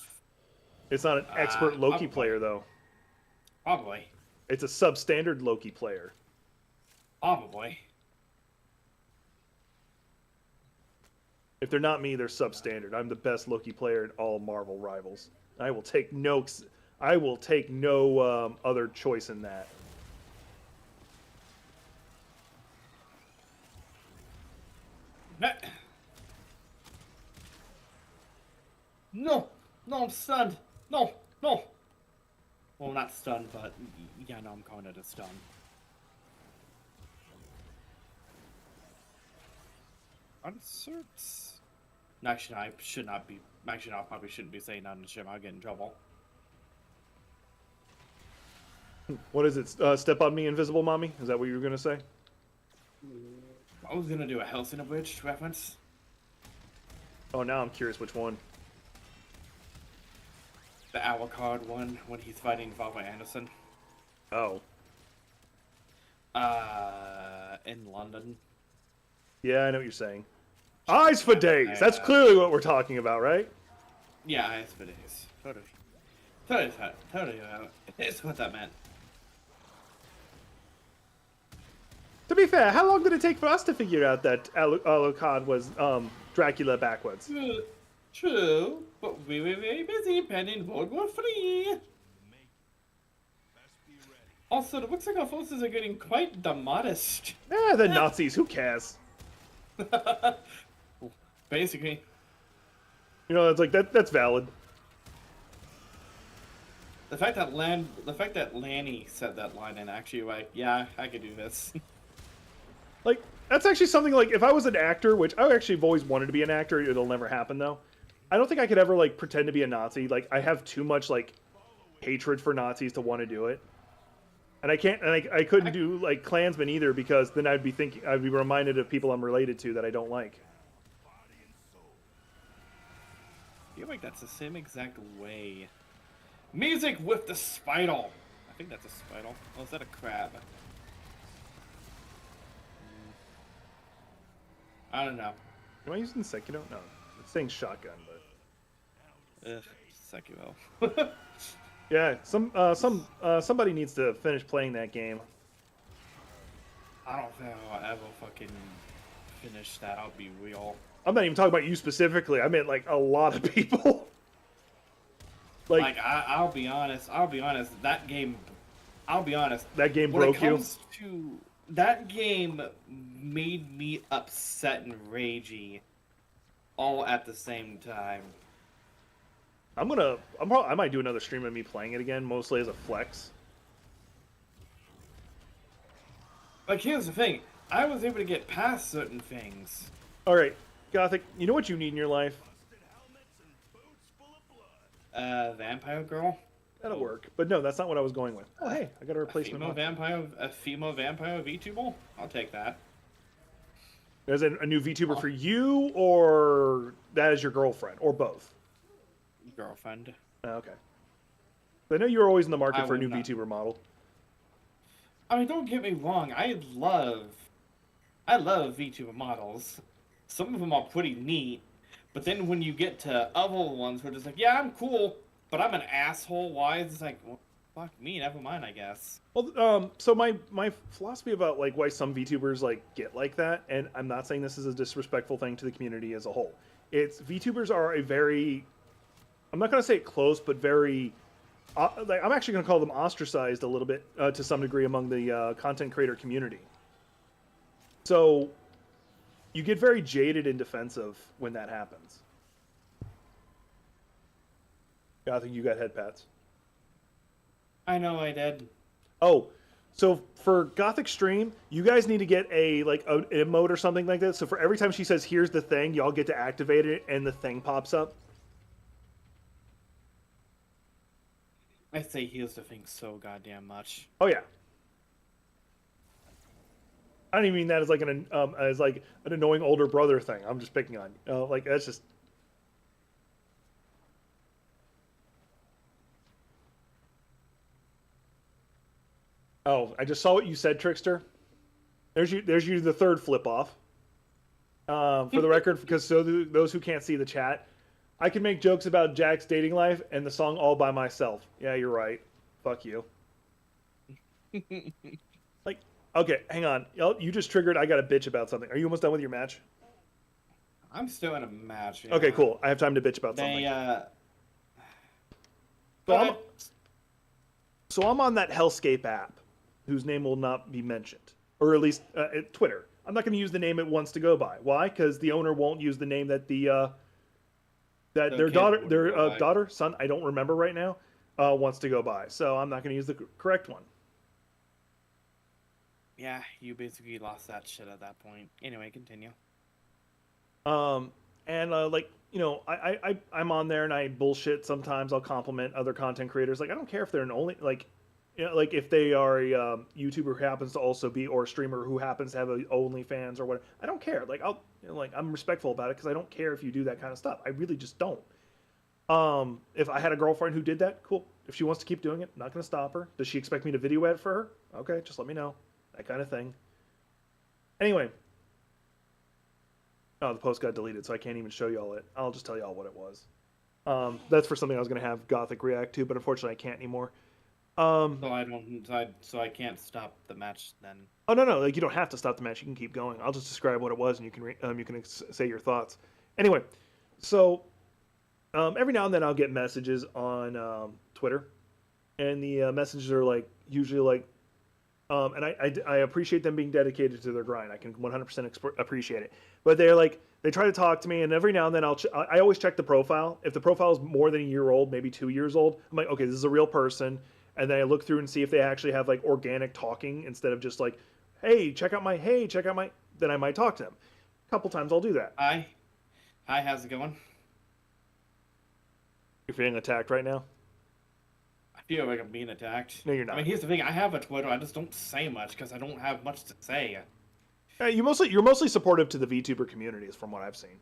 It's not an expert Loki probably. player though. Probably. It's a substandard Loki player. Probably. If they're not me, they're substandard. I'm the best Loki player in all Marvel rivals. I will take no. Other choice in that. No! No, I'm stunned! No! No! Well, not stunned, but yeah, no, I'm calling it a stun. Uncerts. Actually, I should not be. Actually, I probably shouldn't be saying that on the stream. I'll get in trouble. What is it? Step on me, invisible mommy? Is that what you were gonna say? I was gonna do a Hell's in a Bridge reference. Oh, now I'm curious which one. The Alucard one when he's fighting Valva Anderson. Oh, In London. yeah, I know what you're saying. Eyes for days. That's clearly what we're talking about, right? Yeah, Eyes for Days. Totally. It's what that meant. To be fair, how long did it take for us to figure out that Alucard was Dracula backwards? True, but we were very busy planning World War III. Also, it looks like our forces are getting quite modest. The Nazis. Who cares? Basically. You know, it's like that's valid. The fact that Lanny said that line and actually like, yeah, I could do this. Like, that's actually something, like, if I was an actor, which I actually have always wanted to be an actor, it'll never happen, though. I don't think I could ever, like, pretend to be a Nazi. Like, I have too much, like, hatred for Nazis to want to do it. And I can't, and I couldn't do, like, Klansmen either, because then I'd be reminded of people I'm related to that I don't like. I feel like that's the same exact way. Music with the Spidal. I think that's a Spidal. Oh, is that a crab? I don't know. Am I using Sekiro? No. It's saying shotgun, but... Ugh, Sekiro. Yeah, somebody needs to finish playing that game. I don't think I'll ever fucking finish that, I'll be real. I'm not even talking about you specifically. I meant, like, a lot of people. Like, I'll be honest, that game, That game when it broke you? comes to, that game made me upset and ragey all at the same time. I might do another stream of me playing it again, mostly as a flex. Like, here's the thing, I was able to get past certain things. Alright, Gothic, you know what you need in your life? Vampire girl? That'll work. But no, that's not what I was going with. Oh, hey, I got a replacement. A female vampire VTuber? I'll take that. Is it a new VTuber for you, or that is your girlfriend, or both? Girlfriend. Oh, okay. I know you were always in the market for a new not. VTuber model. I mean, don't get me wrong. I love VTuber models. Some of them are pretty neat, but then when you get to other ones where it's like, yeah, I'm cool, but I'm an asshole. Why? It's like, well, fuck me. Never mind, I guess. Well, so my philosophy about like why some VTubers like get like that, and I'm not saying this is a disrespectful thing to the community as a whole. It's VTubers are a very, I'm not gonna say close, but very. Like, I'm actually going to call them ostracized a little bit to some degree among the content creator community. So you get very jaded and defensive when that happens. Yeah, I think you got head pats. I know I did. Oh, so for Gothic stream, you guys need to get an emote or something like that. So for every time she says, "Here's the thing," y'all get to activate it, and the thing pops up. I say here's the thing so goddamn much. Oh yeah. I don't even mean that as like an annoying older brother thing. I'm just picking on you. Like that's just. Oh, I just saw what you said, Trickster. There's you the third flip off. For the record, because those who can't see the chat, I can make jokes about Jack's dating life and the song All By Myself. Yeah, you're right. Fuck you. Like, okay, hang on. You just triggered, I got a bitch about something. Are you almost done with your match? I'm still in a match. Yeah. Okay, cool. I have time to bitch about something. So I'm on that Hellscape app, whose name will not be mentioned, or at least Twitter. I'm not going to use the name it wants to go by. Why? Because the owner won't use the name that their son, I don't remember right now, wants to go by. So I'm not going to use the correct one. Yeah, you basically lost that shit at that point. Anyway, continue. Like, you know, I'm on there and I bullshit sometimes. I'll compliment other content creators. Like, I don't care if they're an only, like, you know, like if they are a YouTuber who happens to also be, or a streamer who happens to have a OnlyFans or whatever. I don't care. Like, I'm respectful about it because I don't care if you do that kind of stuff. I really just don't. If I had a girlfriend who did that, cool. If she wants to keep doing it, I'm not going to stop her. Does she expect me to video edit for her? Okay, just let me know. That kind of thing. Anyway. Oh, the post got deleted, so I can't even show y'all it. I'll just tell y'all what it was. That's for something I was going to have Gothic react to, but unfortunately I can't anymore. So I can't stop the match then. Oh no, like you don't have to stop the match. You can keep going. I'll just describe what it was, and you can say your thoughts. Anyway, so every now and then I'll get messages on Twitter, and the messages are like usually like, and I appreciate them being dedicated to their grind. I can 100% appreciate it. But they're like, they try to talk to me, and every now and then I always check the profile. If the profile is more than a year old, maybe 2 years old, I'm like, okay, this is a real person. And then I look through and see if they actually have like organic talking instead of just like, hey, check out my, then I might talk to them. A couple times I'll do that. Hi, how's it going? You're feeling attacked right now? I feel like I'm being attacked. No, you're not. I mean, here's the thing. I have a Twitter. I just don't say much because I don't have much to say. You're mostly supportive to the VTuber communities from what I've seen.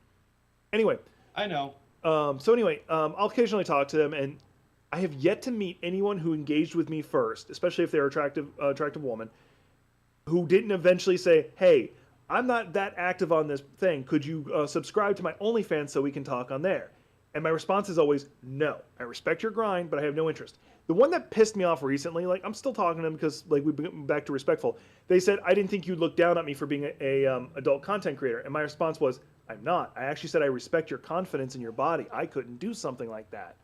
Anyway. I know. I'll occasionally talk to them, and I have yet to meet anyone who engaged with me first, especially if they're attractive woman, who didn't eventually say, hey, I'm not that active on this thing. Could you subscribe to my OnlyFans so we can talk on there? And my response is always, no. I respect your grind, but I have no interest. The one that pissed me off recently, like, I'm still talking to them because, like, we've been back to respectful. They said, I didn't think you'd look down at me for being a adult content creator. And my response was, I'm not. I actually said I respect your confidence in your body. I couldn't do something like that.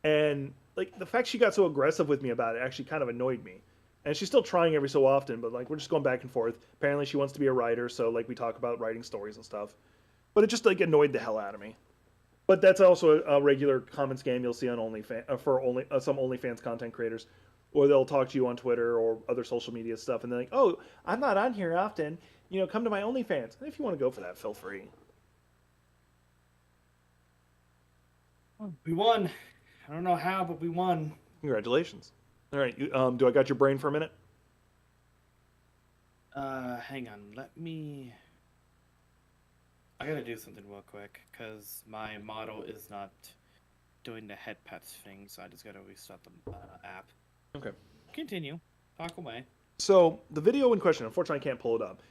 And, like, the fact she got so aggressive with me about it actually kind of annoyed me. And she's still trying every so often, but, like, we're just going back and forth. Apparently she wants to be a writer, so, like, we talk about writing stories and stuff. But it just, like, annoyed the hell out of me. But that's also a regular common scam you'll see on some OnlyFans content creators. Or they'll talk to you on Twitter or other social media stuff, and they're like, oh, I'm not on here often. You know, come to my OnlyFans. And if you want to go for that, feel free. We won. I don't know how, but we won. Congratulations. All right, do I got your brain for a minute? Hang on. I gotta do something real quick, because my model is not doing the head pets thing, so I just gotta restart the app. Okay. Continue. Talk away. So, the video in question, unfortunately I can't pull it up.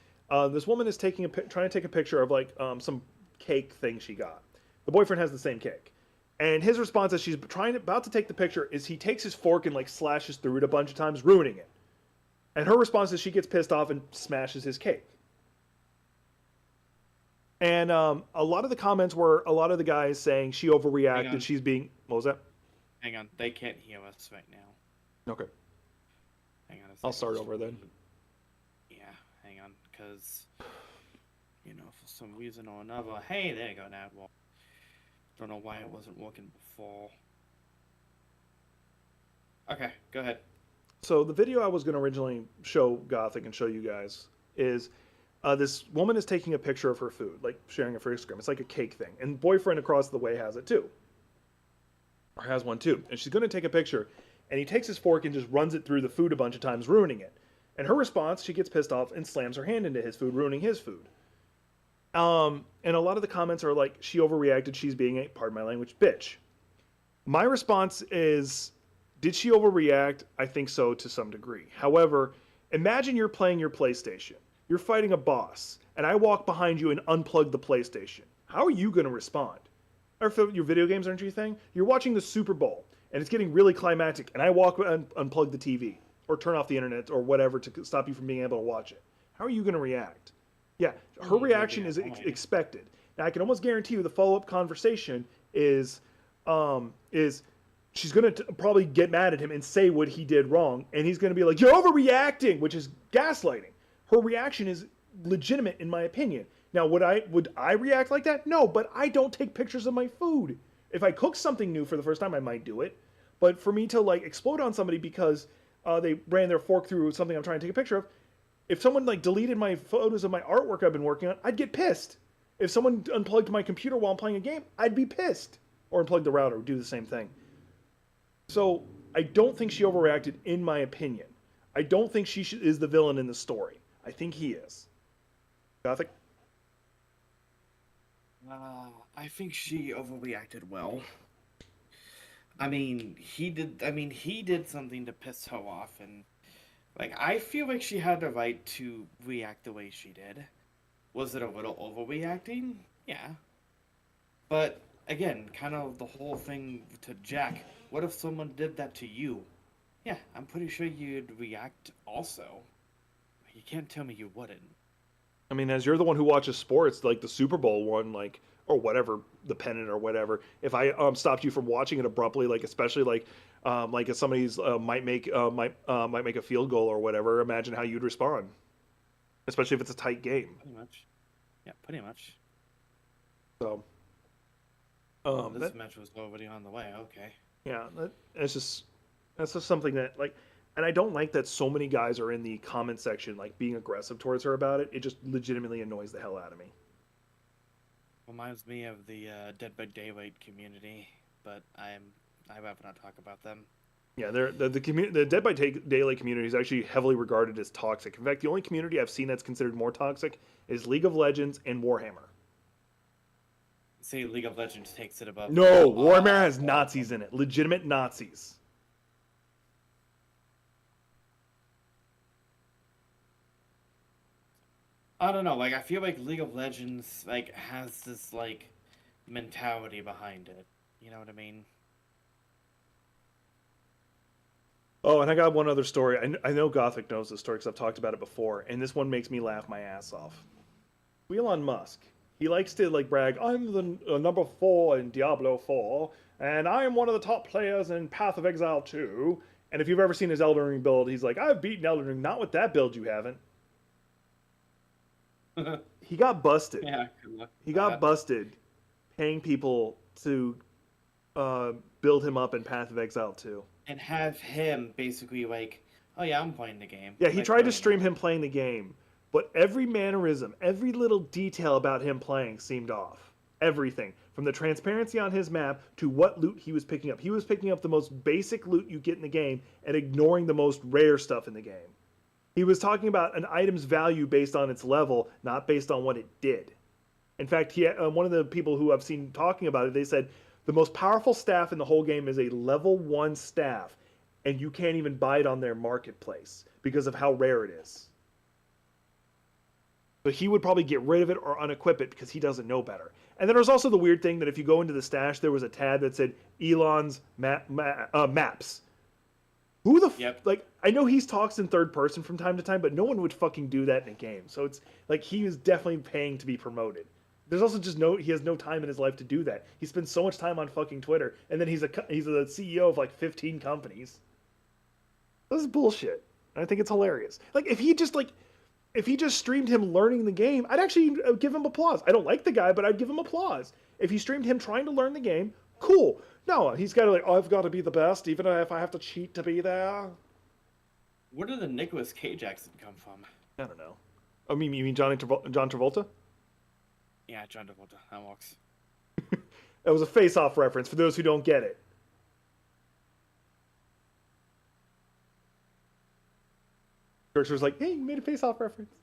This woman is trying to take a picture of, like, some cake thing she got. The boyfriend has the same cake. And his response as she's about to take the picture is he takes his fork and, like, slashes through it a bunch of times, ruining it. And her response is she gets pissed off and smashes his cake. And a lot of the comments were a lot of the guys saying she overreacted. She's being... What was that? Hang on. They can't hear us right now. Okay. Hang on a second. I'll start over then. Yeah, hang on. Because, you know, for some reason or another... Hey, there you go, now. Well, don't know why it wasn't working before. Okay, go ahead. So the video I was going to originally show Gothic and show you guys is this woman is taking a picture of her food, like sharing it for Instagram. It's like a cake thing. And boyfriend across the way has it too. Or has one too. And she's going to take a picture. And he takes his fork and just runs it through the food a bunch of times, ruining it. And her response, she gets pissed off and slams her hand into his food, ruining his food. And a lot of the comments are like, she overreacted, she's being a, pardon my language, bitch. My response is, did she overreact? I think so to some degree. However, imagine you're playing your PlayStation. you're fighting a boss, and I walk behind you and unplug the PlayStation. How are you going to respond? Or if your video games aren't your thing, you're watching the Super Bowl, and it's getting really climactic, and I walk and unplug the TV, or turn off the internet, or whatever to stop you from being able to watch it. How are you going to react? Yeah, her reaction is expected. Now, I can almost guarantee you the follow-up conversation is she's going to probably get mad at him and say what he did wrong, and he's going to be like, you're overreacting, which is gaslighting. Her reaction is legitimate, in my opinion. Now, would I react like that? No, but I don't take pictures of my food. If I cook something new for the first time, I might do it. But for me to, like, explode on somebody because they ran their fork through something I'm trying to take a picture of, if someone, like, deleted my photos of my artwork I've been working on, I'd get pissed. If someone unplugged my computer while I'm playing a game, I'd be pissed. Or unplug the router, do the same thing. So, I don't think she overreacted, in my opinion. I don't think she is the villain in the story. I think he is. Gothic? I think she overreacted well. I mean, he did something to piss her off, and like I feel like she had the right to react the way she did. Was it a little overreacting? Yeah. But again, kind of the whole thing to Jack. What if someone did that to you? Yeah, I'm pretty sure you'd react also. You can't tell me you wouldn't. I mean, as you're the one who watches sports, like the Super Bowl one, like, or whatever, the pennant or whatever, if I stopped you from watching it abruptly, like especially like if somebody's might make a field goal or whatever, imagine how you'd respond, especially if it's a tight game. Pretty much. Yeah, pretty much. So. This match was already on the way. Okay. Yeah, that's just something that, like, and I don't like that so many guys are in the comment section, like, being aggressive towards her about it. It just legitimately annoys the hell out of me. Reminds me of the Dead by Daylight community, but I'd rather not talk about them. Yeah, the Dead by Daylight community is actually heavily regarded as toxic. In fact, the only community I've seen that's considered more toxic is League of Legends and Warhammer. Say League of Legends takes it above. No, Warhammer has Nazis in it. Legitimate Nazis. I don't know, like I feel like League of Legends like has this like mentality behind it. You know what I mean? Oh, and I got one other story. I know Gothic knows this story because I've talked about it before, and this one makes me laugh my ass off. Elon Musk. He likes to like brag, I'm the number 4 in Diablo 4, and I am one of the top players in Path of Exile 2. And if you've ever seen his Elden Ring build, he's like, I've beaten Elden Ring. Not with that build, you haven't. He got busted. Yeah, good luck. He got busted paying people to build him up in Path of Exile 2. And have him basically like, oh yeah, I'm playing the game. Yeah, he like, tried to stream him playing the game, but every mannerism, every little detail about him playing seemed off. Everything. From the transparency on his map to what loot he was picking up. He was picking up the most basic loot you get in the game and ignoring the most rare stuff in the game. He was talking about an item's value based on its level, not based on what it did. In fact, one of the people who I've seen talking about it, they said, the most powerful staff in the whole game is a level 1 staff, and you can't even buy it on their marketplace because of how rare it is. But he would probably get rid of it or unequip it because he doesn't know better. And then there's also the weird thing that if you go into the stash, there was a tab that said Elon's maps. Who the like? I know he talks in third person from time to time, but no one would fucking do that in a game. So it's like he is definitely paying to be promoted. There's also just he has no time in his life to do that. He spends so much time on fucking Twitter, and then he's a CEO of like 15 companies. This is bullshit. I think it's hilarious. Like if he just streamed him learning the game, I'd actually give him applause. I don't like the guy, but I'd give him applause. If he streamed him trying to learn the game, cool. No, he's got to like, I've got to be the best, even if I have to cheat to be there. Where did the Nicolas Cage accent come from? I don't know. Oh, you mean John Travolta? Yeah, John Travolta. That works. That was a Face-Off reference for those who don't get it. Church was like, hey, you made a Face-Off reference.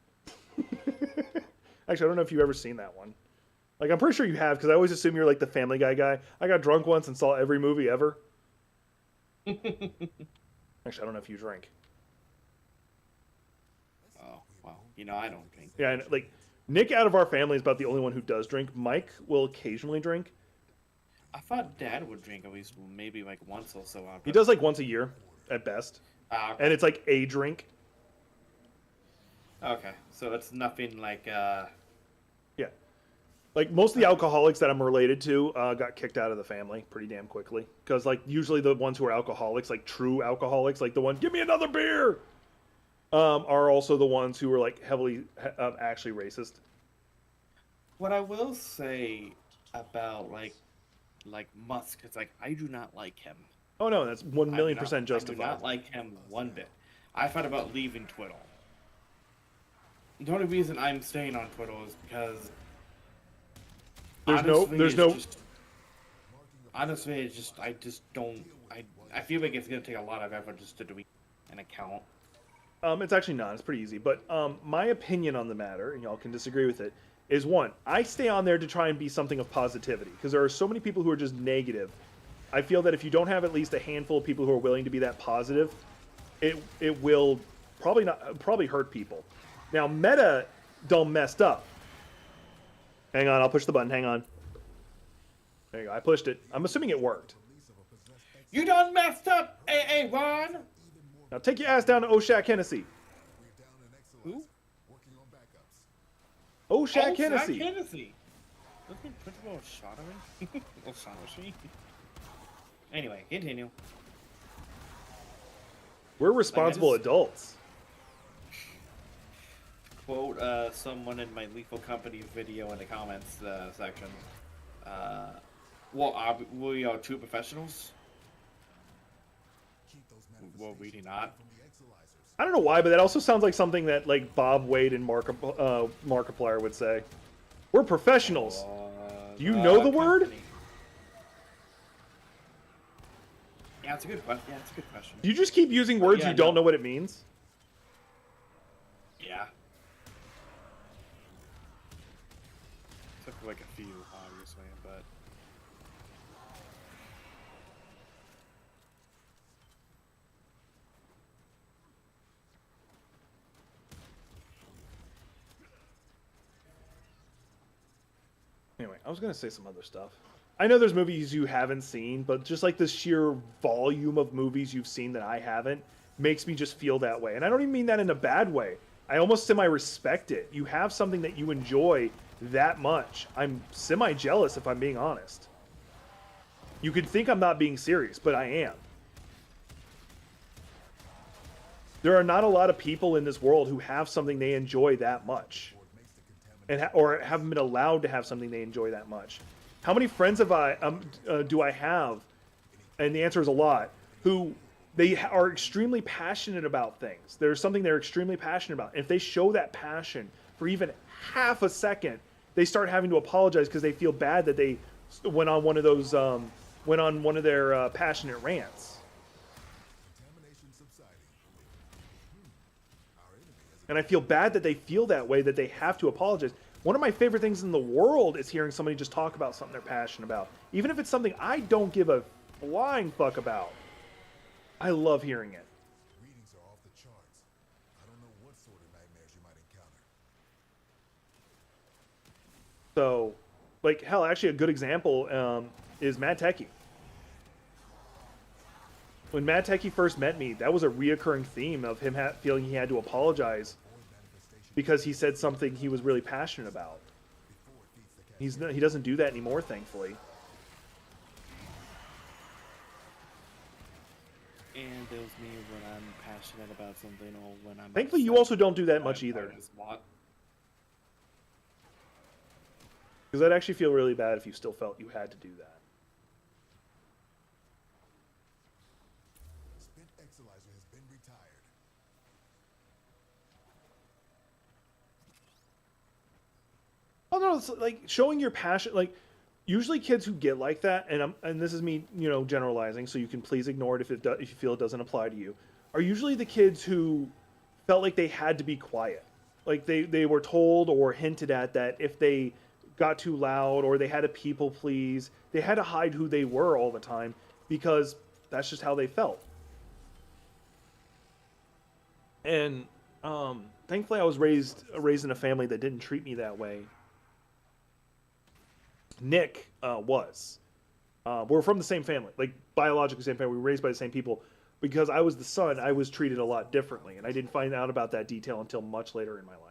Actually, I don't know if you've ever seen that one. Like, I'm pretty sure you have, because I always assume you're like the Family Guy guy. I got drunk once and saw every movie ever. Actually, I don't know if you drink. Oh. Well, I don't drink. Yeah, and like Nick out of our family is about the only one who does drink. Mike will occasionally drink. I thought Dad would drink at least maybe like once or so. He does like once a year at best, Okay. and it's like a drink. Okay, so it's nothing like. Yeah, like most of the alcoholics that I'm related to got kicked out of the family pretty damn quickly because like usually the ones who are alcoholics, like true alcoholics, like the one give me another beer, are also the ones who are like heavily actually racist. What I will say about like Musk, it's like I do not like him. Oh no, that's 1,000,000% justified. I do not like him one bit. I thought about leaving Twitter. The only reason I'm staying on Twitter is because honestly, it's just I just don't I feel like it's gonna take a lot of effort just to delete an account. It's actually not. It's pretty easy. But my opinion on the matter, and y'all can disagree with it, is one, I stay on there to try and be something of positivity because there are so many people who are just negative. I feel that if you don't have at least a handful of people who are willing to be that positive, it will probably hurt people. Now, Meta done messed up. Hang on, I'll push the button. Hang on. There you go. I pushed it. I'm assuming it worked. You done messed up, AA Ron. Now take your ass down to Oshak Hennessy. Who? Oshak Hennessy. Hennessy. Look at Principal O'Shaughnessy. O'Shaughnessy. Anyway, continue. We're responsible adults. Quote someone in my Lethal Company video in the comments section. Well, we are two professionals. Well, really not. I don't know why, but that also sounds like something that like Bob Wade and Markiplier would say. We're professionals. Do you know the word? Yeah, it's a good question. Yeah, it's a good question. You just keep using words you don't know what it means. Yeah. Except for like a few, obviously, but. Anyway, I was going to say some other stuff. I know there's movies you haven't seen, but just like the sheer volume of movies you've seen that I haven't makes me just feel that way. And I don't even mean that in a bad way. I almost semi-respect it. You have something that you enjoy that much. I'm semi-jealous if I'm being honest. You could think I'm not being serious, but I am. There are not a lot of people in this world who have something they enjoy that much. Or haven't been allowed to have something they enjoy that much. How many friends do I have? And the answer is a lot. Who they are extremely passionate about things. There's something they're extremely passionate about. If they show that passion for even half a second, they start having to apologize because they feel bad that they went on one of those their passionate rants. And I feel bad that they feel that way, that they have to apologize. One of my favorite things in the world is hearing somebody just talk about something they're passionate about. Even if it's something I don't give a flying fuck about. I love hearing it. Readings are off the charts. I don't know what sort of nightmares you might encounter. So, like, hell, actually a good example is Mad Techie. When Mad Techie first met me, that was a reoccurring theme of him feeling he had to apologize because he said something he was really passionate about. He doesn't do that anymore, thankfully. And there's me when I'm passionate about something or when I'm. Thankfully, you also don't do that much either. Because I'd actually feel really bad if you still felt you had to do that. Spent Exilizer has been retired. Oh no, it's like showing your passion. Like usually kids who get like that, and this is me, generalizing, so you can please ignore it if you feel it doesn't apply to you, are usually the kids who felt like they had to be quiet. Like they were told or hinted at that if they got too loud or they had to people please, they had to hide who they were all the time because that's just how they felt. And Thankfully, I was raised in a family that didn't treat me that way. Nick was. We're from the same family, like biologically same family. We were raised by the same people. Because I was the son, I was treated a lot differently, and I didn't find out about that detail until much later in my life.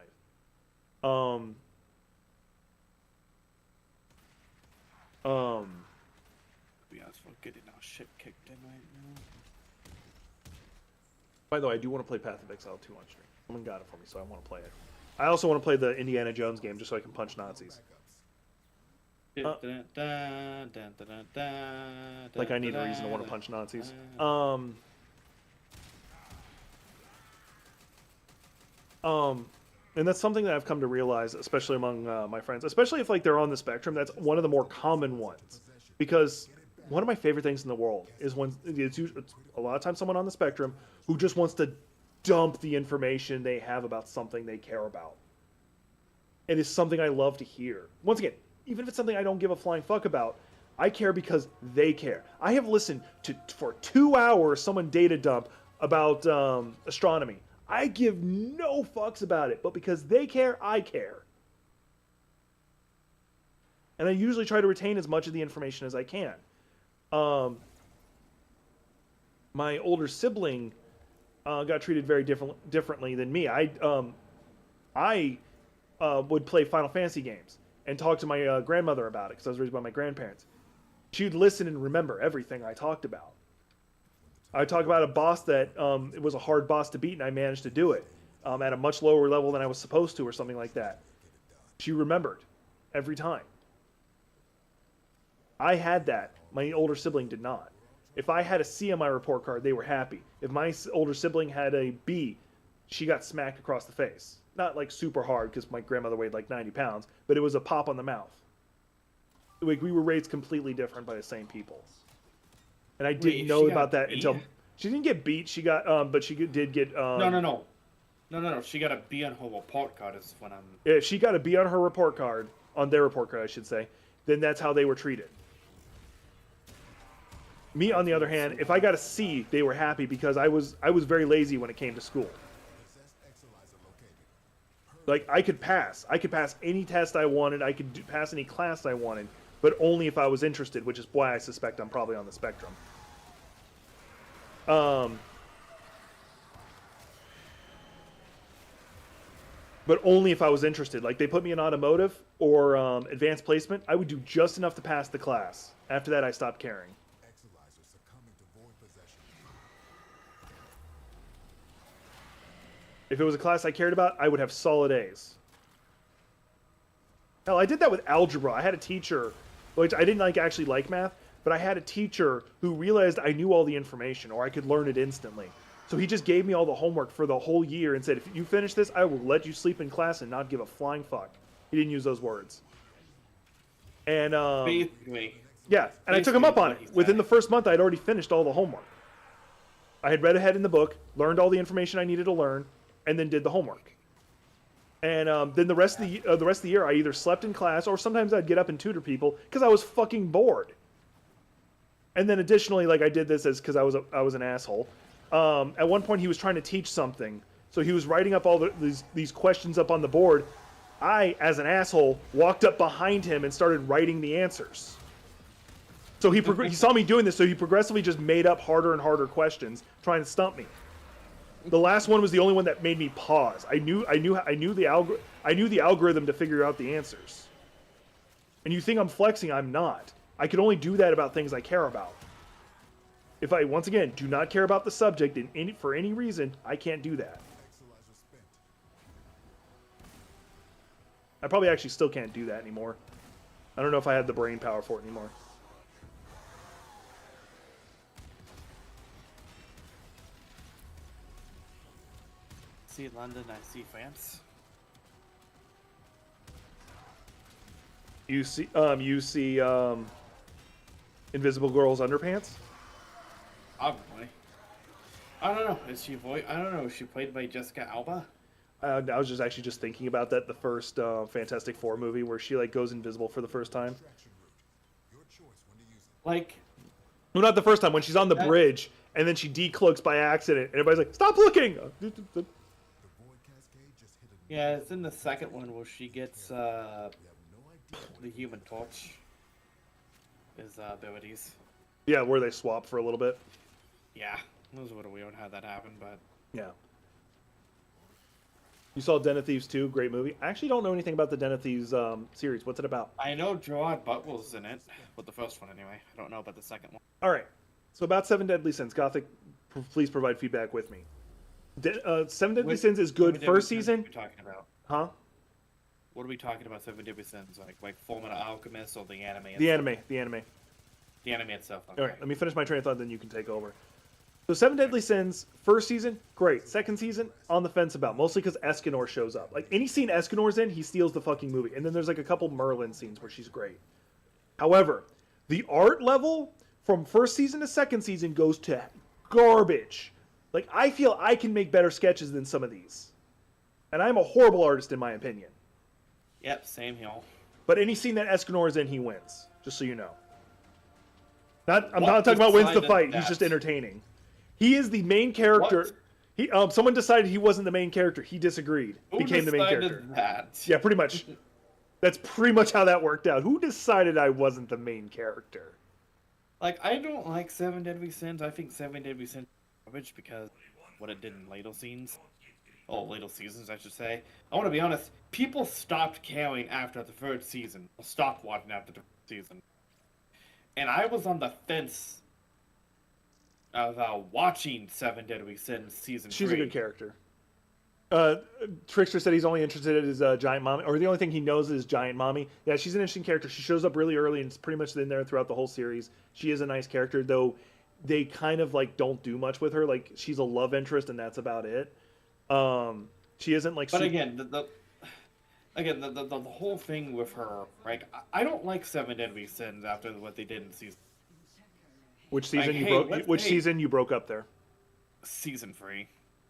We are for getting our shit kicked in right now. By the way, I do want to play Path of Exile 2 on stream. Someone got it for me, so I want to play it. I also want to play the Indiana Jones game just so I can punch Nazis. Like I need a reason to want to punch Nazis. And that's something that I've come to realize, especially among my friends, especially if like they're on the spectrum. That's one of the more common ones, because one of my favorite things in the world is when it's a lot of times someone on the spectrum who just wants to dump the information they have about something they care about. It is something I love to hear. Once again, even if it's something I don't give a flying fuck about, I care because they care. I have listened to for 2 hours someone data dump about astronomy. I give no fucks about it, but because they care, I care. And I usually try to retain as much of the information as I can. My older sibling got treated very differently than me. I would play Final Fantasy games and talk to my grandmother about it because I was raised by my grandparents. She'd listen and remember everything I talked about. I talk about a boss that it was a hard boss to beat, and I managed to do it at a much lower level than I was supposed to, or something like that. She remembered every time. I had that. My older sibling did not. If I had a C on my report card, they were happy. If my older sibling had a B, she got smacked across the face. Not like super hard, because my grandmother weighed like 90 pounds, but it was a pop on the mouth. Like, we were raised completely different by the same people. And I didn't know about that until... She didn't get beat, she got, but she did get... No. She got a B on her report card is when I'm... If she got a B on her report card, on their report card, I should say, then that's how they were treated. Me, on the other hand, if I got a C, they were happy because I was very lazy when it came to school. Like, I could pass. I could pass any test I wanted. I could pass any class I wanted, but only if I was interested, which is why I suspect I'm probably on the spectrum. But only if I was interested. Like, they put me in automotive or advanced placement, I would do just enough to pass the class. After that, I stopped caring. If it was a class I cared about, I would have solid A's. Hell, I did that with algebra. I had a teacher, which I didn't actually like math, but I had a teacher who realized I knew all the information, or I could learn it instantly. So he just gave me all the homework for the whole year and said, if you finish this, I will let you sleep in class and not give a flying fuck. He didn't use those words. And, Basically. yeah, and I took him up on it. Within the first month, I had already finished all the homework. I had read ahead in the book, learned all the information I needed to learn, and then did the homework. And then the rest of the year, I either slept in class, or sometimes I'd get up and tutor people because I was fucking bored. And then additionally, like, I did this because I was an asshole. At one point, he was trying to teach something, so he was writing up all these questions up on the board. I, as an asshole, walked up behind him and started writing the answers. So he saw me doing this, so he progressively just made up harder and harder questions, trying to stump me. The last one was the only one that made me pause. I knew the algorithm to figure out the answers. And you think I'm flexing? I'm not. I can only do that about things I care about. If I, once again, do not care about the subject for any reason, I can't do that. I probably actually still can't do that anymore. I don't know if I have the brain power for it anymore. See London, I see France. You see Invisible Girl's underpants? Probably. I don't know. Is she I don't know. Is she played by Jessica Alba? I was just thinking about that. The first Fantastic Four movie where she like goes invisible for the first time. Like, no, not the first time. When she's on the bridge and then she decloaks by accident, and everybody's like, "Stop looking!" Yeah, it's in the second one where she gets We have no idea what the Human Torch, his abilities. Yeah, where they swap for a little bit. Yeah, it was a little weird how that happened, but Yeah. You saw Den of Thieves 2, great movie. I actually don't know anything about the Den of Thieves series. What's it about? I know Gerard Butler's in it, with the first one anyway. I don't know about the second one. All right. So about Seven Deadly Sins, Gothic, please provide feedback with me. Seven Deadly Which Sins is good Seven Deadly first Sins season. Are we talking about? Huh? What are we talking about? Seven Deadly Sins, like Fullmetal Alchemist or the anime? The itself? anime. The anime. The anime itself. Okay. All right, let me finish my train of thought, then you can take over. So Seven Deadly Sins, first season, great. Second season, on the fence about, mostly because Escanor shows up. Like, any scene Escanor's in, he steals the fucking movie. And then there's like a couple Merlin scenes where she's great. However, the art level from first season to second season goes to garbage. Like, I feel I can make better sketches than some of these. And I'm a horrible artist in my opinion. Yep, same here. But any scene that Escanor is in, he wins. Just so you know. I'm What not talking about wins the decided fight. He's that? just entertaining. He is the main character. What? Someone decided he wasn't the main character. He disagreed. Who became the main decided character. that? Yeah, pretty much. That's pretty much how that worked out. Who decided I wasn't the main character? Like, I don't like Seven Deadly Sins. I think Seven Deadly Sins is garbage because what it did in later scenes. Oh, later seasons, I should say. I want to be honest. People stopped caring after the third season. Stopped watching after the third season. And I was on the fence of watching Seven Deadly Sins season 3. She's a good character. Trickster said he's only interested in his giant mommy, or the only thing he knows is giant mommy. Yeah, she's an interesting character. She shows up really early and it's pretty much in there throughout the whole series. She is a nice character, though they kind of like don't do much with her. Like, she's a love interest and that's about it. She isn't like. But again, the whole thing with her, like, I don't like Seven Deadly Sins after what they did in season. Which season like, you hey, broke? let's- Which hey. season you broke up there? Season 3.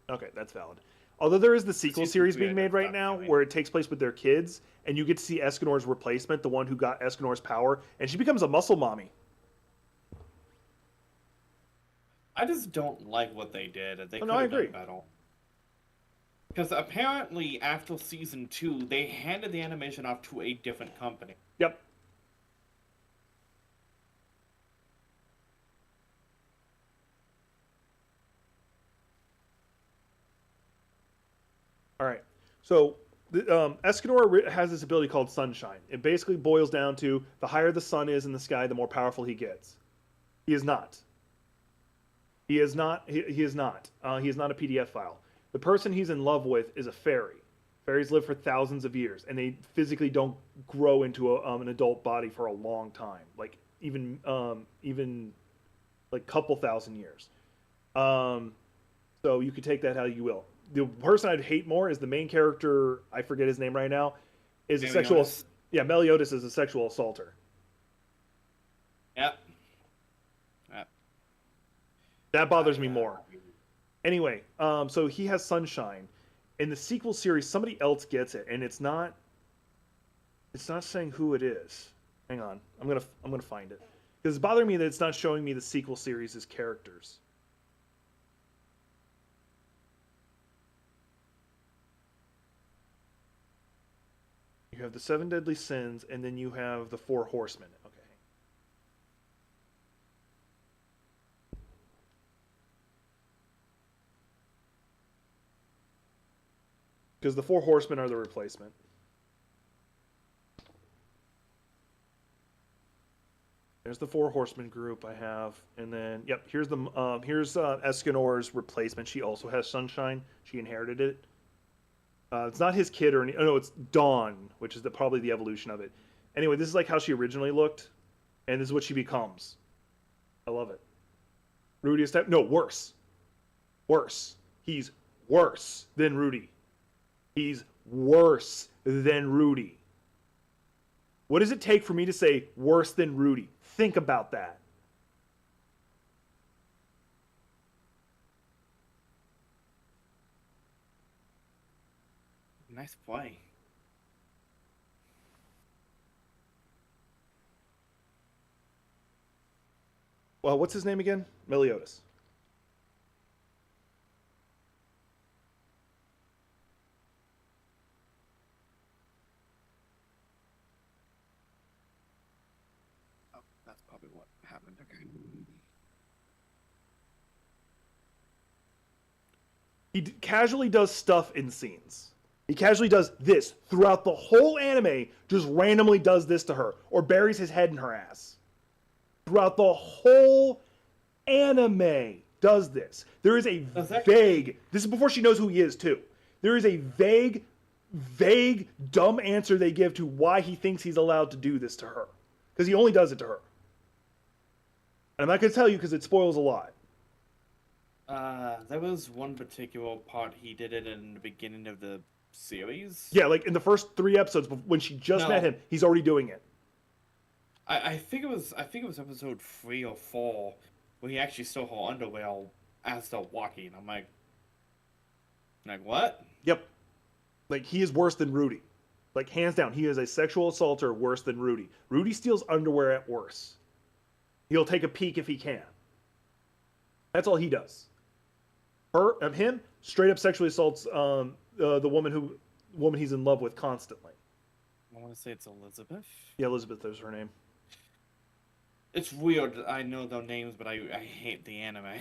Okay, that's valid. Although there is the sequel Season series 3 being I made never right stopped now, doing. where it takes place with their kids, and you get to see Escanor's replacement, the one who got Escanor's power, and she becomes a muscle mommy. I just don't like what they did. They Oh, could no, I have done agree. better. Because apparently, after season 2, they handed the animation off to a different company. Yep. All right. So Escanor has this ability called Sunshine. It basically boils down to the higher the sun is in the sky, the more powerful he gets. He is not. He is not. He is not. He is not a PDF file. The person he's in love with is a fairy. Fairies live for thousands of years, and they physically don't grow into an adult body for a long time, like even like couple thousand years. So you could take that how you will. The person I'd hate more is the main character. I forget his name right now. Is a sexual. Meliodas. Yeah, Meliodas is a sexual assaulter. Yep. That bothers me more. Anyway, so he has Sunshine. In the sequel series, somebody else gets it, and it's not saying who it is. Hang on, I'm gonna find it because it's bothering me that it's not showing me the sequel series as characters. You have the Seven Deadly Sins, and then you have the Four Horsemen. Okay. Because the Four Horsemen are the replacement. There's the Four Horsemen group I have, and then here's Escanor's replacement. She also has Sunshine. She inherited it. It's not his kid or any. Oh no, it's Dawn, which is probably the evolution of it. Anyway, this is like how she originally looked, and this is what she becomes. I love it. Rudy is no worse. Worse. He's worse than Rudy. He's worse than Rudy. What does it take for me to say worse than Rudy? Think about that. Nice play. Well, what's his name again? Meliodas. He casually does stuff in scenes. He casually does this throughout the whole anime, just randomly does this to her, or buries his head in her ass. Throughout the whole anime does this. There is a vague, this is before she knows who he is too. There is a vague, dumb answer they give to why he thinks he's allowed to do this to her. Because he only does it to her. And I'm not going to tell you because it spoils a lot. There was one particular part he did it in the beginning of the series. Yeah, like in the first 3 episodes when she just met him, he's already doing it. I think it was episode 3 or 4 where he actually stole her underwear as they're walking. I'm like what? Yep. Like he is worse than Rudy. Like hands down, he is a sexual assaulter worse than Rudy. Rudy steals underwear at worst. He'll take a peek if he can. That's all he does. Him, straight up sexually assaults the woman he's in love with constantly. I want to say it's Elizabeth. Yeah, Elizabeth is her name. It's weird. I know their names, but I hate the anime.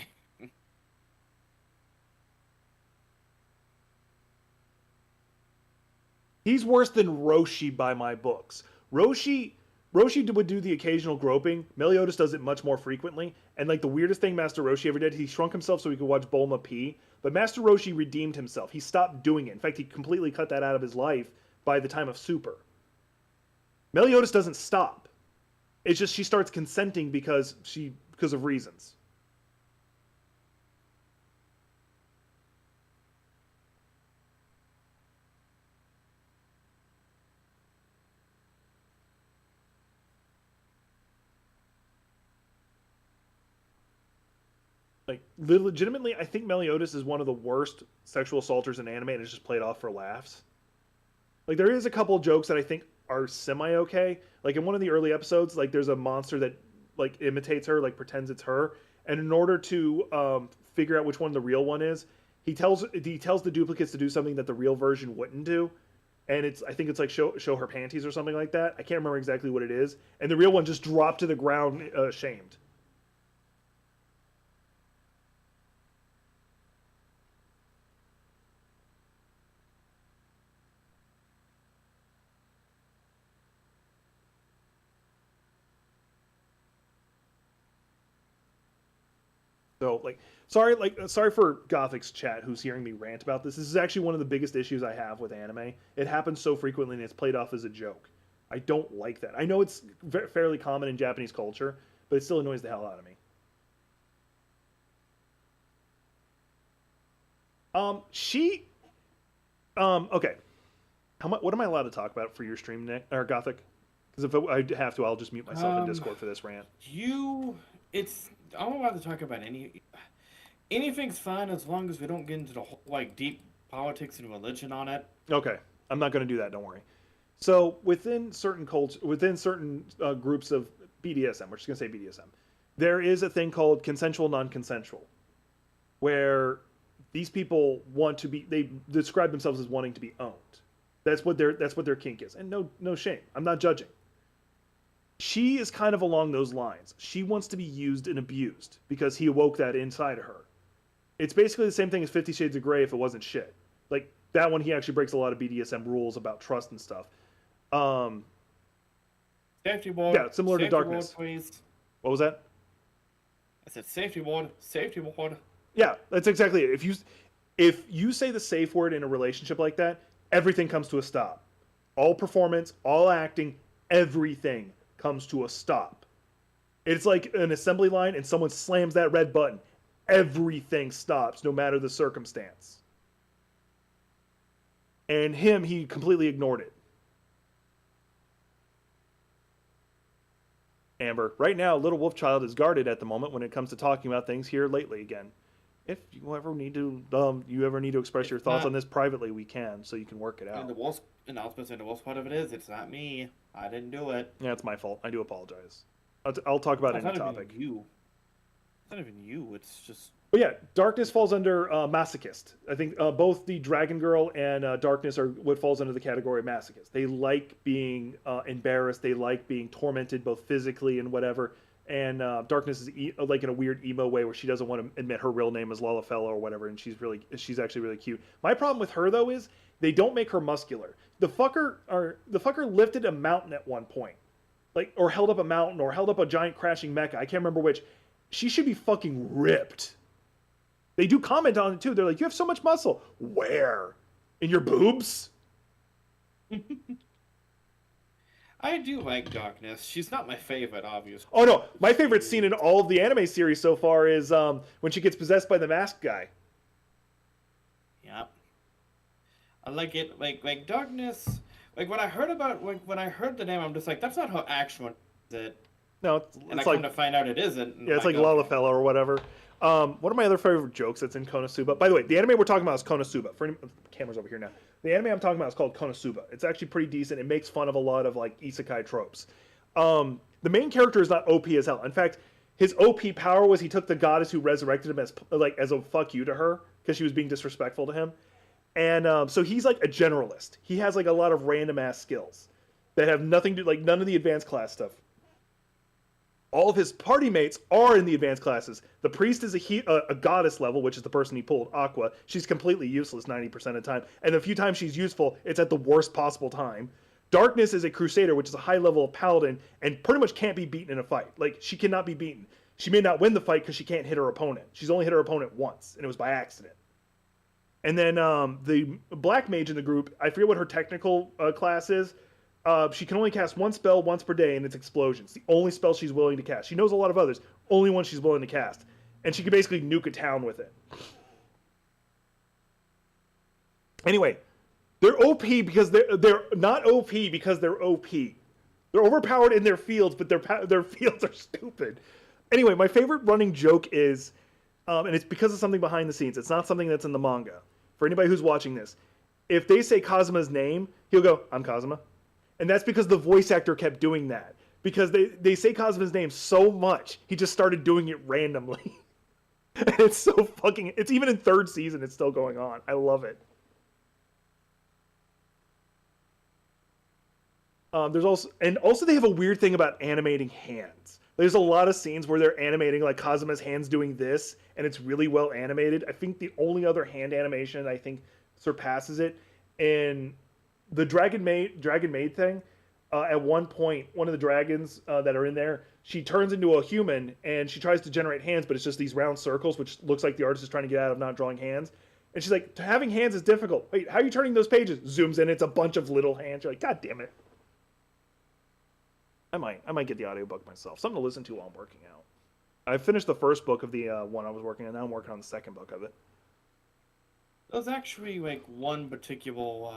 He's worse than Roshi by my books. Roshi would do the occasional groping. Meliodas does it much more frequently. And like the weirdest thing Master Roshi ever did, he shrunk himself so he could watch Bulma pee. But Master Roshi redeemed himself. He stopped doing it. In fact, he completely cut that out of his life by the time of Super. Meliodas doesn't stop. It's just she starts consenting because of reasons. Like, legitimately, I think Meliodas is one of the worst sexual assaulters in anime, and it's just played off for laughs. Like, there is a couple jokes that I think are semi-okay. Like, in one of the early episodes, like, there's a monster that, like, imitates her, like, pretends it's her. And in order to figure out which one the real one is, he tells the duplicates to do something that the real version wouldn't do. And I think it's like show her panties or something like that. I can't remember exactly what it is. And the real one just dropped to the ground, shamed. So, sorry for Gothic's chat who's hearing me rant about this. This is actually one of the biggest issues I have with anime. It happens so frequently and it's played off as a joke. I don't like that. I know it's fairly common in Japanese culture, but it still annoys the hell out of me. Okay. What am I allowed to talk about for your stream, Nick or Gothic? Because if I have to, I'll just mute myself in Discord for this rant. I'm allowed to talk about anything's fine as long as we don't get into the whole, like, deep politics and religion on it. Okay, I'm not going to do that. Don't worry. So within certain groups of BDSM, we're just going to say BDSM, there is a thing called consensual non-consensual, where these people they describe themselves as wanting to be owned. That's what their kink is, and no shame. I'm not judging. She is kind of along those lines. She wants to be used and abused because he awoke that inside of her. It's basically the same thing as 50 Shades of Grey if it wasn't shit. Like, that one, he actually breaks a lot of BDSM rules about trust and stuff. Safety board. Yeah, similar to Darkness. Board, please. What was that? I said safety board. Safety board. Yeah, that's exactly it. If you say the safe word in a relationship like that, everything comes to a stop. All performance, all acting, everything comes to a stop. It's like an assembly line and someone slams that red button. Everything stops, no matter the circumstance. And he completely ignored it. Amber, right now, Little Wolf Child is guarded at the moment when it comes to talking about things here lately again. If you ever need to express your thoughts on this privately, we can, so you can work it out. And the worst part of it is, it's not me. I didn't do it. Yeah, it's my fault. I do apologize. I'll talk about any topic. It's not even you. It's just. But yeah, Darkness falls under masochist. I think both the Dragon Girl and Darkness are what falls under the category of masochist. They like being embarrassed. They like being tormented both physically and whatever. and Darkness is like in a weird emo way where she doesn't want to admit her real name is Lalafella or whatever, and she's actually really cute. My problem with her though is they don't make her muscular. The fucker lifted a mountain at one point, like, or held up a mountain or held up a giant crashing mecha. I can't remember which. She should be fucking ripped. They do comment on it too. They're like, you have so much muscle. Where? In your boobs? I do like Darkness. She's not my favorite, obviously. Oh no, my favorite scene in all of the anime series so far is when she gets possessed by the masked guy. Yeah. I like it. Like Darkness. Like when I heard the name, I'm just like, that's not how actual is it. No, it's And I like, come to find out it isn't. yeah, it's like Lalafella or whatever. One of my other favorite jokes that's in Konosuba. By the way, the anime we're talking about is Konosuba. For any, the camera's over here now. The anime I'm talking about is called Konosuba. It's actually pretty decent. It makes fun of a lot of like isekai tropes. The main character is not OP as hell. In fact, his OP power was he took the goddess who resurrected him as a fuck you to her because she was being disrespectful to him. And so he's like a generalist. He has like a lot of random ass skills that have nothing to, like, none of the advanced class stuff. All of his party mates are in the advanced classes. The priest is a goddess level, which is the person he pulled, Aqua. She's completely useless 90% of the time. And the few times she's useful, it's at the worst possible time. Darkness is a crusader, which is a high level of paladin, and pretty much can't be beaten in a fight. Like, she cannot be beaten. She may not win the fight because she can't hit her opponent. She's only hit her opponent once, and it was by accident. And then the black mage in the group, I forget what her technical class is. She can only cast one spell once per day, and it's Explosions. The only spell she's willing to cast. She knows a lot of others, only one she's willing to cast. And she can basically nuke a town with it. Anyway, they're OP because they're not OP because they're OP. They're overpowered in their fields, but their fields are stupid. Anyway, my favorite running joke is, and it's because of something behind the scenes. It's not something that's in the manga. For anybody who's watching this, if they say Kazuma's name, he'll go, "I'm Kazuma." And that's because the voice actor kept doing that. Because they say Kazuma's name so much, he just started doing it randomly. And it's so fucking... It's even in third season, it's still going on. I love it. There's also... And also they have a weird thing about animating hands. There's a lot of scenes where they're animating, like, Kazuma's hands doing this, and it's really well animated. I think the only other hand animation I think surpasses it in... The Dragon Maid thing, at one point, one of the dragons that are in there, she turns into a human and she tries to generate hands, but it's just these round circles, which looks like the artist is trying to get out of not drawing hands. And she's like, having hands is difficult. Wait, how are you turning those pages? Zooms in, it's a bunch of little hands. You're like, God damn it. I might get the audiobook myself. Something to listen to while I'm working out. I finished the first book of the one I was working on. Now I'm working on the second book of it. There's actually like one particular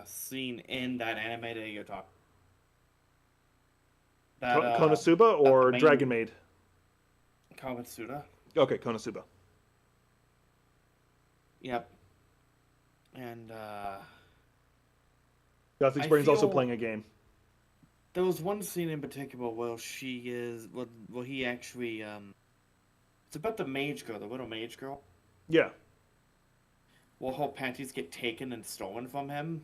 scene in that anime that you're talking. Konosuba or Dragon Maid? Konosuba. Okay, Konosuba. Yep. And Gothic Brain's also playing a game. There was one scene in particular where he actually it's about the mage girl, the little mage girl. Yeah. Well, her panties get taken and stolen from him.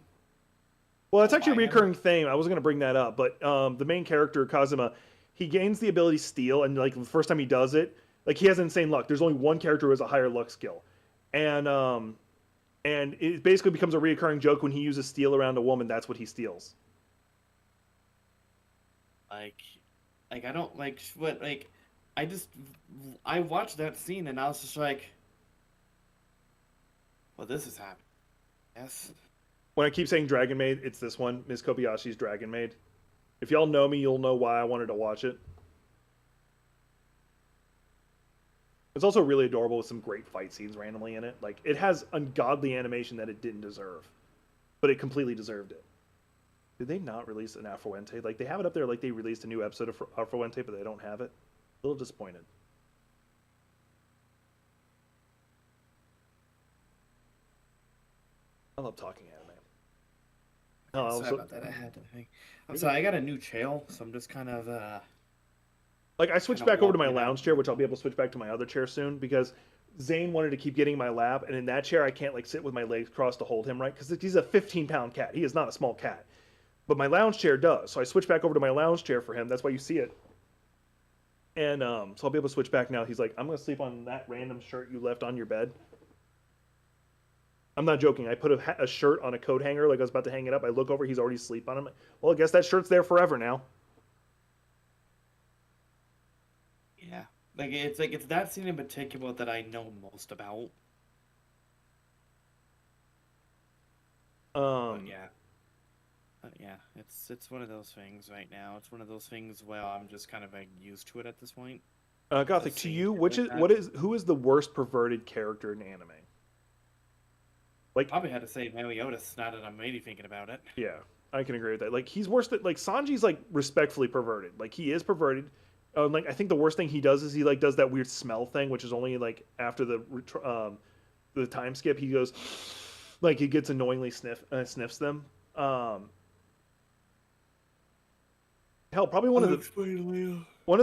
Well, that's actually a recurring theme. I wasn't going to bring that up, but the main character, Kazuma, he gains the ability Steal, and like the first time he does it, like he has insane luck. There's only one character who has a higher luck skill. And it basically becomes a recurring joke when he uses Steal around a woman, that's what he steals. I don't like what, like, I watched that scene and I was just like, well, this is happening. Yes. When I keep saying Dragon Maid, it's this one, Ms. Kobayashi's Dragon Maid. If y'all know me, you'll know why I wanted to watch it. It's also really adorable with some great fight scenes randomly in it. Like, it has ungodly animation that it didn't deserve, but it completely deserved it. Did they not release an Afuente? Like, they have it up there like they released a new episode of Afuente, but they don't have it. A little disappointed. I love talking anime. Sorry about that. I had to think. I'm sorry. I got a new chair, so I'm just kind of like I switched back over to my lounge chair, which I'll be able to switch back to my other chair soon because Zane wanted to keep getting in my lap, and in that chair I can't like sit with my legs crossed to hold him, right? Because he's a 15-pound cat. He is not a small cat. But my lounge chair does. So I switch back over to my lounge chair for him. That's why you see it. And so I'll be able to switch back now. He's like, I'm going to sleep on that random shirt you left on your bed. I'm not joking. I put a shirt on a coat hanger, like I was about to hang it up. I look over, he's already asleep on it. Well, I guess that shirt's there forever now. Yeah. It's that scene in particular that I know most about. But yeah, it's one of those things right now. It's one of those things where I'm just kind of like used to it at this point. Gothic, to you, who is the worst perverted character in anime? Like, probably had to say Meliodas now that I'm really thinking about it. Yeah, I can agree with that. Like, he's worse than, like, Sanji's like respectfully perverted. Like, he is perverted. Like, I think the worst thing he does is he like does that weird smell thing, which is only like after the time skip. He goes, like, he gets annoyingly sniffs them. Hell, probably one of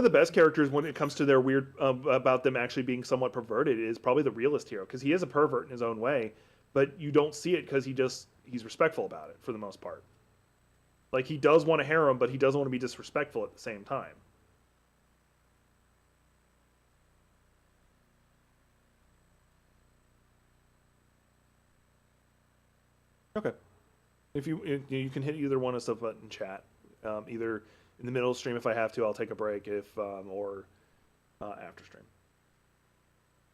the best characters when it comes to their weird about them actually being somewhat perverted is probably the realist hero, because he is a pervert in his own way, but you don't see it because he's respectful about it for the most part. Like, he does want a harem, but he doesn't want to be disrespectful at the same time. Okay. If you can hit either one of stuff button chat, either in the middle of stream if I have to, I'll take a break or after stream.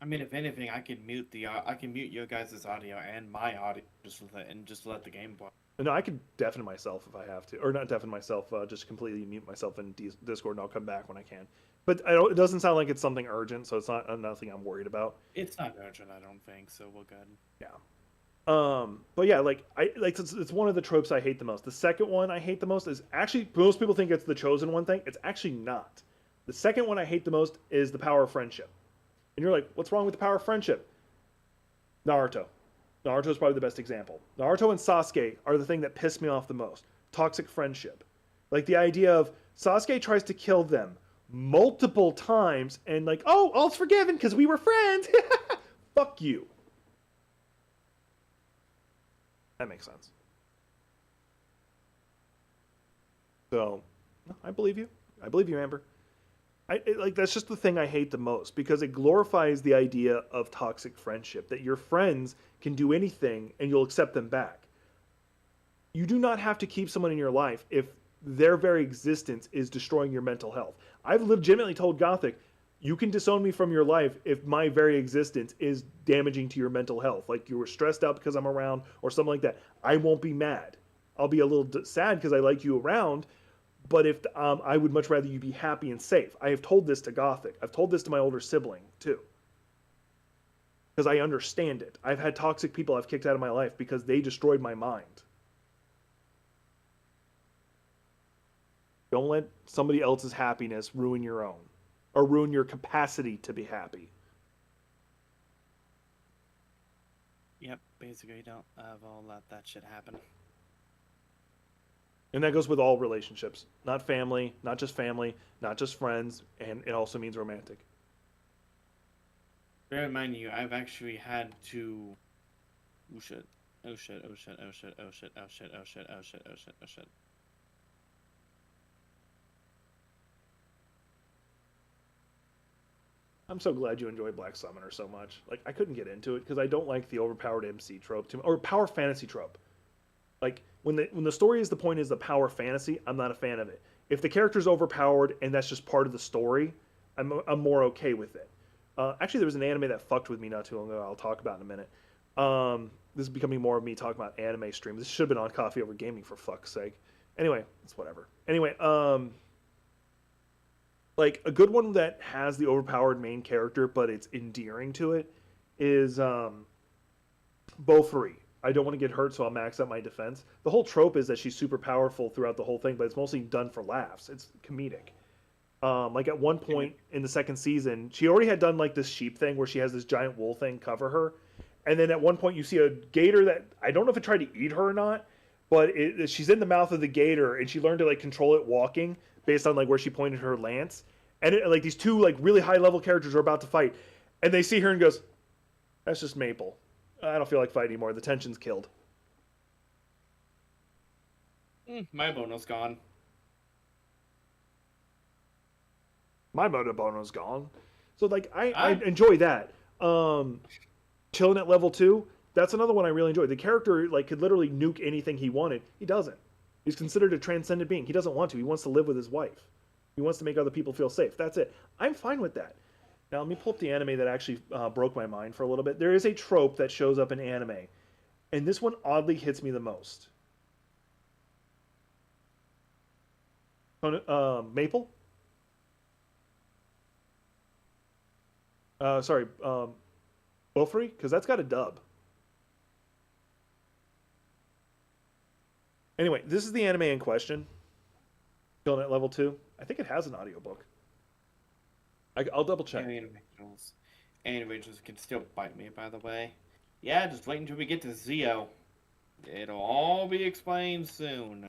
I mean, if anything, I can mute your guys' audio and my audio just let the game play. No, I can deafen myself if I have to, or not deafen myself, just completely mute myself in Discord, and I'll come back when I can. But it doesn't sound like it's something urgent, so it's not nothing I'm worried about. It's not urgent, I don't think, so we're good. Yeah. But yeah, it's one of the tropes I hate the most. The second one I hate the most is actually, most people think it's the chosen one thing. It's actually not. The second one I hate the most is the power of friendship. And you're like, what's wrong with the power of friendship? Naruto. Naruto's probably the best example. Naruto and Sasuke are the thing that piss me off the most. Toxic friendship. Like, the idea of Sasuke tries to kill them multiple times and like, oh, all's forgiven because we were friends. Fuck you. That makes sense. So, I believe you. I believe you, Amber. That's just the thing I hate the most, because it glorifies the idea of toxic friendship, that your friends can do anything and you'll accept them back. You do not have to keep someone in your life if their very existence is destroying your mental health. I've legitimately told Gothic, you can disown me from your life if my very existence is damaging to your mental health. Like, you were stressed out because I'm around or something like that. I won't be mad. I'll be a little sad because I like you around, but if I would much rather you be happy and safe. I have told this to Gothic. I've told this to my older sibling, too. Because I understand it. I've had toxic people I've kicked out of my life because they destroyed my mind. Don't let somebody else's happiness ruin your own. Or ruin your capacity to be happy. Yep, basically don't let that shit happen. And that goes with all relationships. Not family, not just friends, and it also means romantic. Bear in mind, I've actually had to... Oh shit. Oh shit, oh shit, oh shit, oh shit, oh shit, oh shit, oh shit, oh shit, oh shit. I'm so glad you enjoy Black Summoner so much. Like, I couldn't get into it because I don't like the overpowered MC trope or power fantasy trope. Like, when the story is the point is the power fantasy, I'm not a fan of it. If the character's overpowered and that's just part of the story, I'm more okay with it. Actually, there was an anime that fucked with me not too long ago. I'll talk about in a minute. This is becoming more of me talking about anime streams. This should have been on Coffee Over Gaming, for fuck's sake. Anyway, it's whatever. Anyway, like, a good one that has the overpowered main character, but it's endearing to it, is Beaufree. I don't want to get hurt, so I'll max out my defense. The whole trope is that she's super powerful throughout the whole thing, but it's mostly done for laughs. It's comedic. Like, at one point in the second season, she already had done, like, this sheep thing where she has this giant wool thing cover her. And then at one point you see a gator that, I don't know if it tried to eat her or not, but she's in the mouth of the gator, and she learned to, like, control it walking based on, like, where she pointed her lance. And like, these two, like, really high level characters are about to fight, and they see her and goes, That's just Maple. I don't feel like fighting anymore. The tension's killed. My bono's gone. My Motobono's gone. So like I Ah. enjoy that. Chilling at level 2, that's another one I really enjoy. The character like could literally nuke anything he wanted. He doesn't. He's considered a transcendent being. He doesn't want to. He wants to live with his wife. He wants to make other people feel safe. That's it. I'm fine with that. Now let me pull up the anime that actually broke my mind for a little bit. There is a trope that shows up in anime, and this one oddly hits me the most. Maple? Sorry, Wilfrey? Because that's got a dub. Anyway, this is the anime in question. Still at level 2. I think it has an audiobook. I'll double check. Individuals can still bite me, by the way. Yeah, just wait until we get to Zeo. It'll all be explained soon.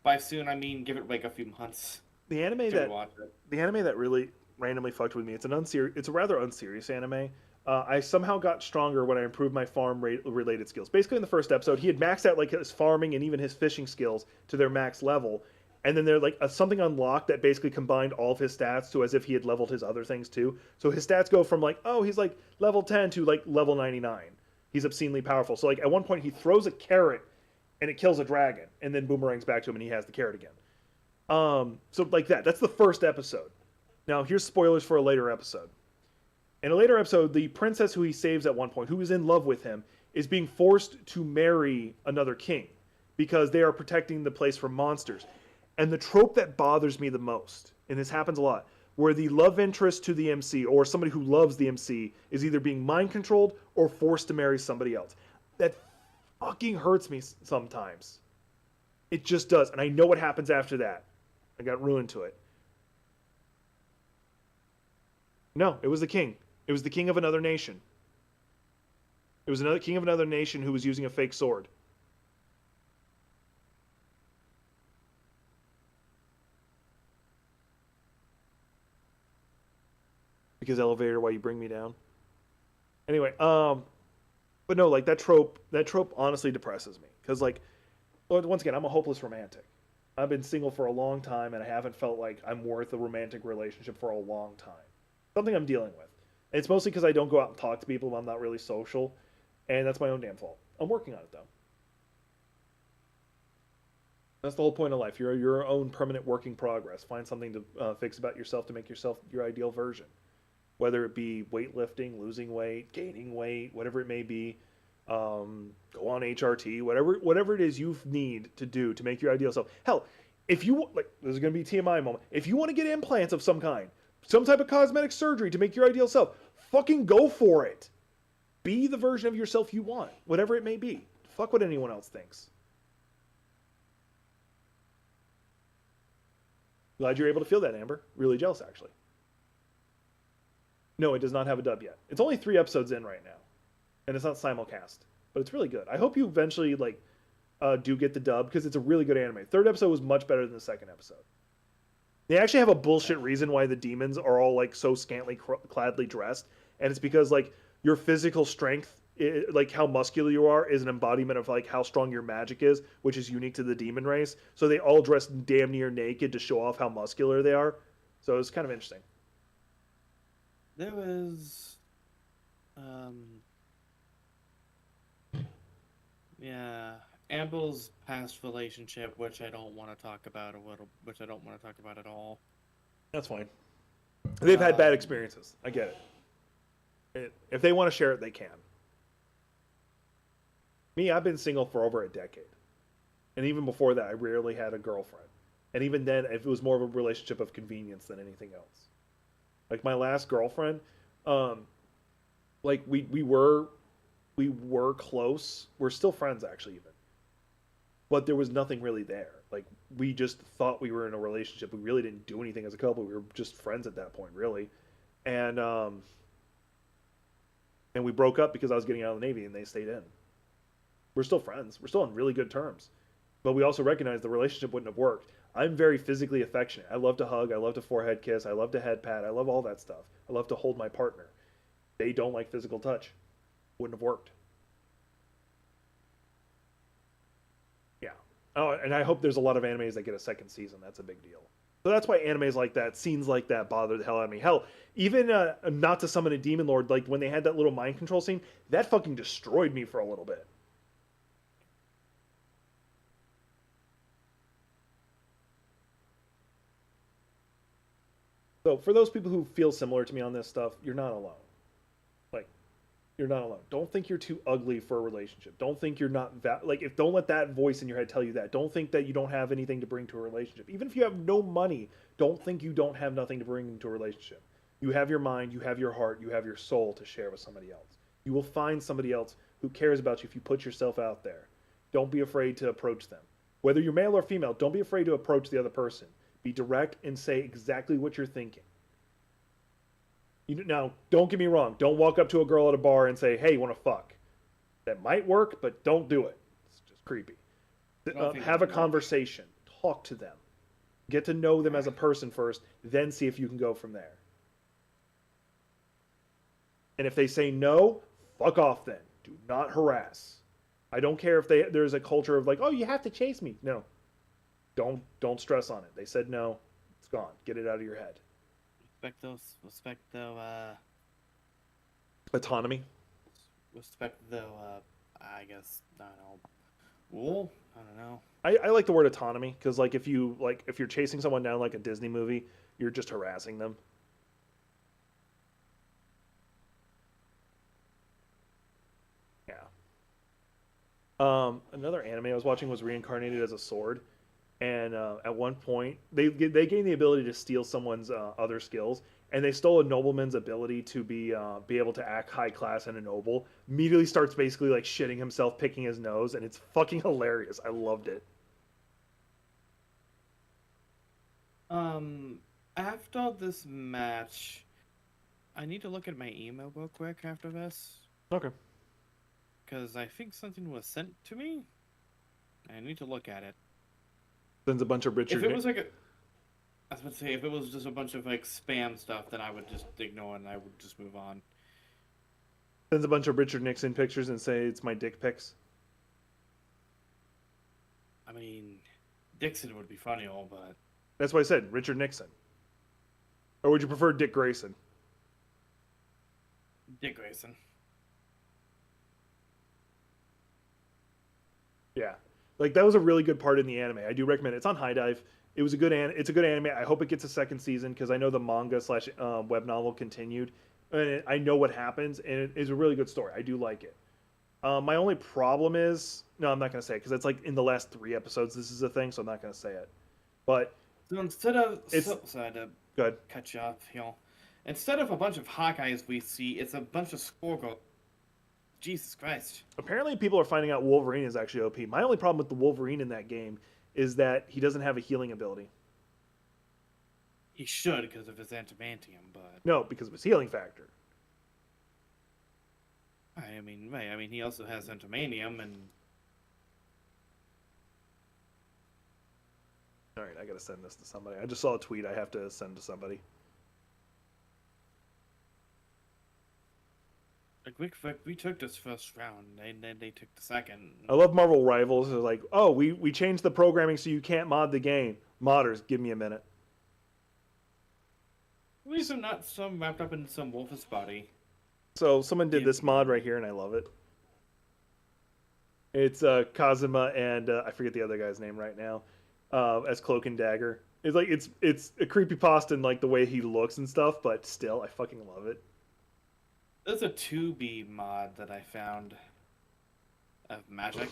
By soon, I mean give it like a few months. The anime that really randomly fucked with me. It's a rather unserious anime. I somehow got stronger when I improved my farm-related skills. Basically, in the first episode, he had maxed out like his farming and even his fishing skills to their max level, and then there like something unlocked that basically combined all of his stats to as if he had leveled his other things too. So his stats go from like, oh, he's like level 10 to like level 99. He's obscenely powerful. So like at one point he throws a carrot and it kills a dragon, and then boomerangs back to him and he has the carrot again. So like that. That's the first episode. Now here's spoilers for a later episode. In a later episode, the princess who he saves at one point, who is in love with him, is being forced to marry another king because they are protecting the place from monsters. And the trope that bothers me the most, and this happens a lot, where the love interest to the MC or somebody who loves the MC is either being mind controlled or forced to marry somebody else. That fucking hurts me sometimes. It just does. And I know what happens after that. I got ruined to it. No, it was the king. It was the king of another nation. It was another king of another nation who was using a fake sword. Because elevator, why you bring me down? Anyway, but no, like that trope honestly depresses me. Because like, once again, I'm a hopeless romantic. I've been single for a long time and I haven't felt like I'm worth a romantic relationship for a long time. Something I'm dealing with. And it's mostly because I don't go out and talk to people. I'm not really social. And that's my own damn fault. I'm working on it though. That's the whole point of life. You're your own permanent work in progress. Find something to fix about yourself to make yourself your ideal version. Whether it be weightlifting, losing weight, gaining weight, whatever it may be. Go on HRT, whatever it is you need to do to make your ideal self. Hell, if you like, this is going to be a TMI moment. If you want to get implants of some kind, some type of cosmetic surgery to make your ideal self, fucking go for it. Be the version of yourself you want, whatever it may be. Fuck what anyone else thinks. Glad you're able to feel that, Amber. Really jealous, actually. No, it does not have a dub yet. It's only 3 episodes in right now. And it's not simulcast. But it's really good. I hope you eventually do get the dub, because it's a really good anime. 3rd episode was much better than the 2nd episode. They actually have a bullshit reason why the demons are all like so scantily cladly dressed, and it's because like your physical strength, like how muscular you are, is an embodiment of like how strong your magic is, which is unique to the demon race. So they all dress damn near naked to show off how muscular they are. So it's kind of interesting. There was, yeah, Amble's past relationship, which I don't want to talk about which I don't want to talk about at all. That's fine. They've had bad experiences. I get it. If they want to share it, they can. Me, I've been single for over a decade. And even before that, I rarely had a girlfriend. And even then, it was more of a relationship of convenience than anything else. Like my last girlfriend, like we were close. We're still friends, actually, even. But there was nothing really there. Like, we just thought we were in a relationship. We really didn't do anything as a couple. We were just friends at that point, really. And we broke up because I was getting out of the Navy and they stayed in. We're still friends. We're still on really good terms. But we also recognize the relationship wouldn't have worked. I'm very physically affectionate. I love to hug. I love to forehead kiss. I love to head pat. I love all that stuff. I love to hold my partner. They don't like physical touch. Wouldn't have worked. Yeah. Oh, and I hope there's a lot of animes that get a second season. That's a big deal. So that's why animes like that, scenes like that, bother the hell out of me. Hell, even Not to Summon a Demon Lord, like when they had that little mind control scene, that fucking destroyed me for a little bit. So for those people who feel similar to me on this stuff, you're not alone. Like, you're not alone. Don't think you're too ugly for a relationship. Don't think you're not don't let that voice in your head tell you that. Don't think that you don't have anything to bring to a relationship. Even if you have no money, don't think you don't have nothing to bring into a relationship. You have your mind, you have your heart, you have your soul to share with somebody else. You will find somebody else who cares about you if you put yourself out there. Don't be afraid to approach them. Whether you're male or female, don't be afraid to approach the other person. Be direct and say exactly what you're thinking. Now, don't get me wrong. Don't walk up to a girl at a bar and say, hey, you want to fuck? That might work, but don't do it. It's just creepy. Have a conversation. Talk to them. Get to know them as a person first, then see if you can go from there. And if they say no, fuck off then. Do not harass. I don't care if there's a culture of like, oh, you have to chase me. No. Don't stress on it. They said no. It's gone. Get it out of your head. Respect though, Autonomy. Respect though, I guess, I don't know. Well, I don't know. I like the word autonomy because if you're chasing someone down like a Disney movie, you're just harassing them. Yeah. Another anime I was watching was Reincarnated as a Sword, and at one point they gain the ability to steal someone's other skills, and they stole a nobleman's ability to be able to act high class and a noble. Immediately starts basically like shitting himself, picking his nose, and it's fucking hilarious. I loved it. After this match, I need to look at my email real quick after this. Okay. Because I think something was sent to me. I need to look at it. Sends a bunch of Richard. If it was like I was about to say, if it was just a bunch of like spam stuff, then I would just ignore it and I would just move on. Sends a bunch of Richard Nixon pictures and say it's my dick pics. I mean, Dixon would be funny, all, but That's what I said, Richard Nixon. Or would you prefer Dick Grayson? Dick Grayson. Yeah, like that was a really good part in the anime. I do recommend it. It's on High Dive. It was it's a good anime. I hope it gets a second season because I know the manga / web novel continued, and I know what happens, and it is a really good story. I do like it. My only problem is no, I'm not gonna say it because it's like in the last 3 episodes. This is a thing, so I'm not gonna say it. But so instead of sorry to good. cut you off, instead of a bunch of Hawkeyes we see, it's a bunch of Squirrel. Jesus Christ. Apparently, people are finding out Wolverine is actually OP. My only problem with the Wolverine in that game is that he doesn't have a healing ability. He should because of his adamantium, but no, because of his healing factor. I mean, he also has adamantium, and all right, I gotta send this to somebody. I just saw a tweet I have to send to somebody. we took this first round, and then they took the second. I love Marvel Rivals. They're like, oh, we changed the programming so you can't mod the game. Modders, give me a minute. At least I'm not some wrapped up in some wolf's body. So someone did this mod right here, and I love it. It's Kazuma and I forget the other guy's name right now, as Cloak and Dagger. It's like it's a creepypasta in like the way he looks and stuff, but still, I fucking love it. There's a 2B mod that I found of Magic.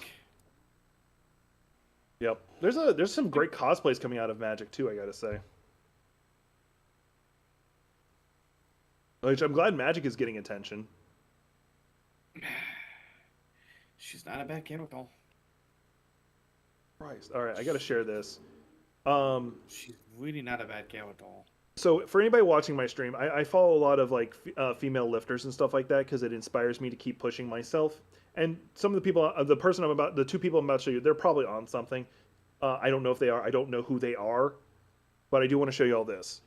Yep. There's some great cosplays coming out of Magic too, I gotta say. Which I'm glad Magic is getting attention. She's not a bad chemical. Christ. Alright, I gotta share this. She's really not a bad chemical. So for anybody watching my stream, I follow a lot of like female lifters and stuff like that because it inspires me to keep pushing myself. And some of the people, the 2 people I'm about to show you, they're probably on something. I don't know if they are. I don't know who they are, but I do want to show you all this.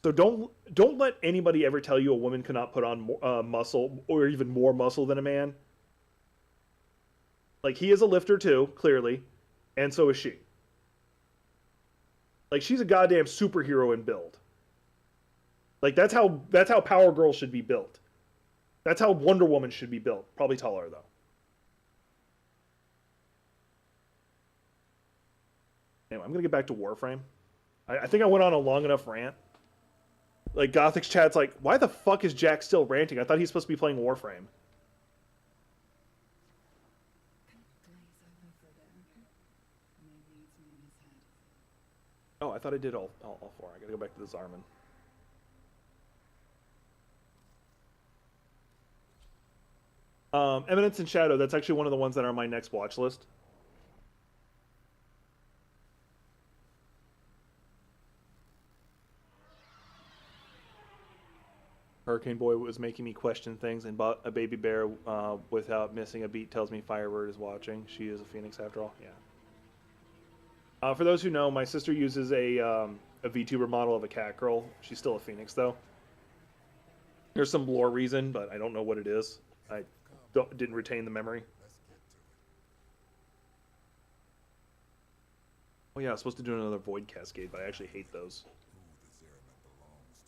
So don't let anybody ever tell you a woman cannot put on muscle or even more muscle than a man. Like, he is a lifter too, clearly, and so is she. Like, she's a goddamn superhero in build. Like, that's how Power Girl should be built. That's how Wonder Woman should be built. Probably taller though. Anyway, I'm gonna get back to Warframe. I think I went on a long enough rant. Like, Gothic's chat's like, why the fuck is Jack still ranting? I thought he's supposed to be playing Warframe. Oh, I thought I did all four. I gotta go back to the Zarman. Eminence and Shadow, that's actually one of the ones that are on my next watch list. Hurricane Boy was making me question things, and a baby bear without missing a beat tells me Firebird is watching. She is a phoenix after all. Yeah. For those who know, my sister uses a VTuber model of a cat girl. She's still a phoenix though. There's some lore reason, but I don't know what it is. I didn't retain the memory. Let's get to it. Oh yeah, I was supposed to do another Void Cascade, but I actually hate those. Who the Zeraman belongs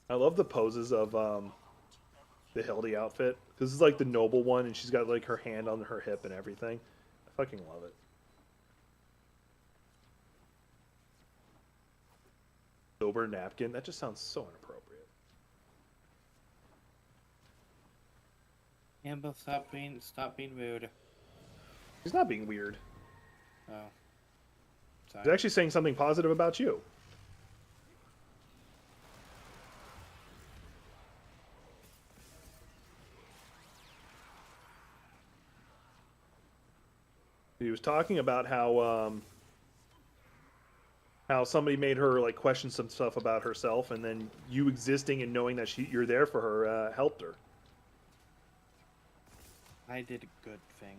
to. I love the poses of the Hildy outfit. This is like the noble one, and she's got like her hand on her hip and everything. I fucking love it. Sober napkin. That just sounds so inappropriate. Campbell, stop being rude. He's not being weird. Oh. Sorry. He's actually saying something positive about you. He was talking about how somebody made her like question some stuff about herself, and then you existing and knowing that you're there for her helped her. I did a good thing.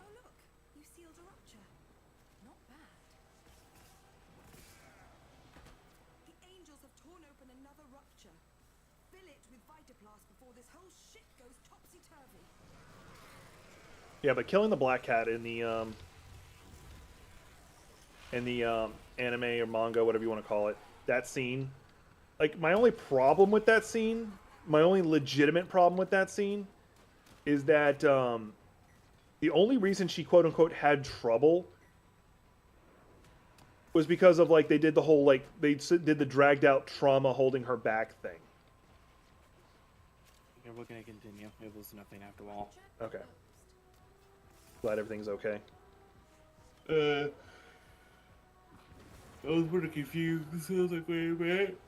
Oh look, you sealed a rupture. Not bad. The angels have torn open another rupture. Fill it with Vitaplast before this whole shit goes topsy-turvy. Yeah, but killing the Black Cat in the anime or manga, whatever you want to call it, that scene, like, my only problem with that scene, my only legitimate problem with that scene, is that the only reason she quote unquote had trouble was because of, like, they did the whole, like, they did the dragged out trauma holding her back thing. Yeah, we're gonna continue. It was nothing after all. Okay. Glad everything's okay. I was pretty confused. I was like, wait a minute.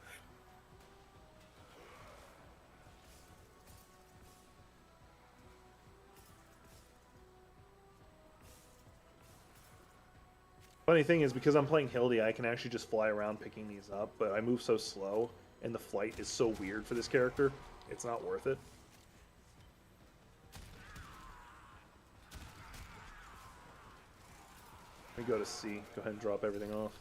Funny thing is, because I'm playing Hildy, I can actually just fly around picking these up, but I move so slow, and the flight is so weird for this character, it's not worth it. Let me go to C. Go ahead and drop everything off.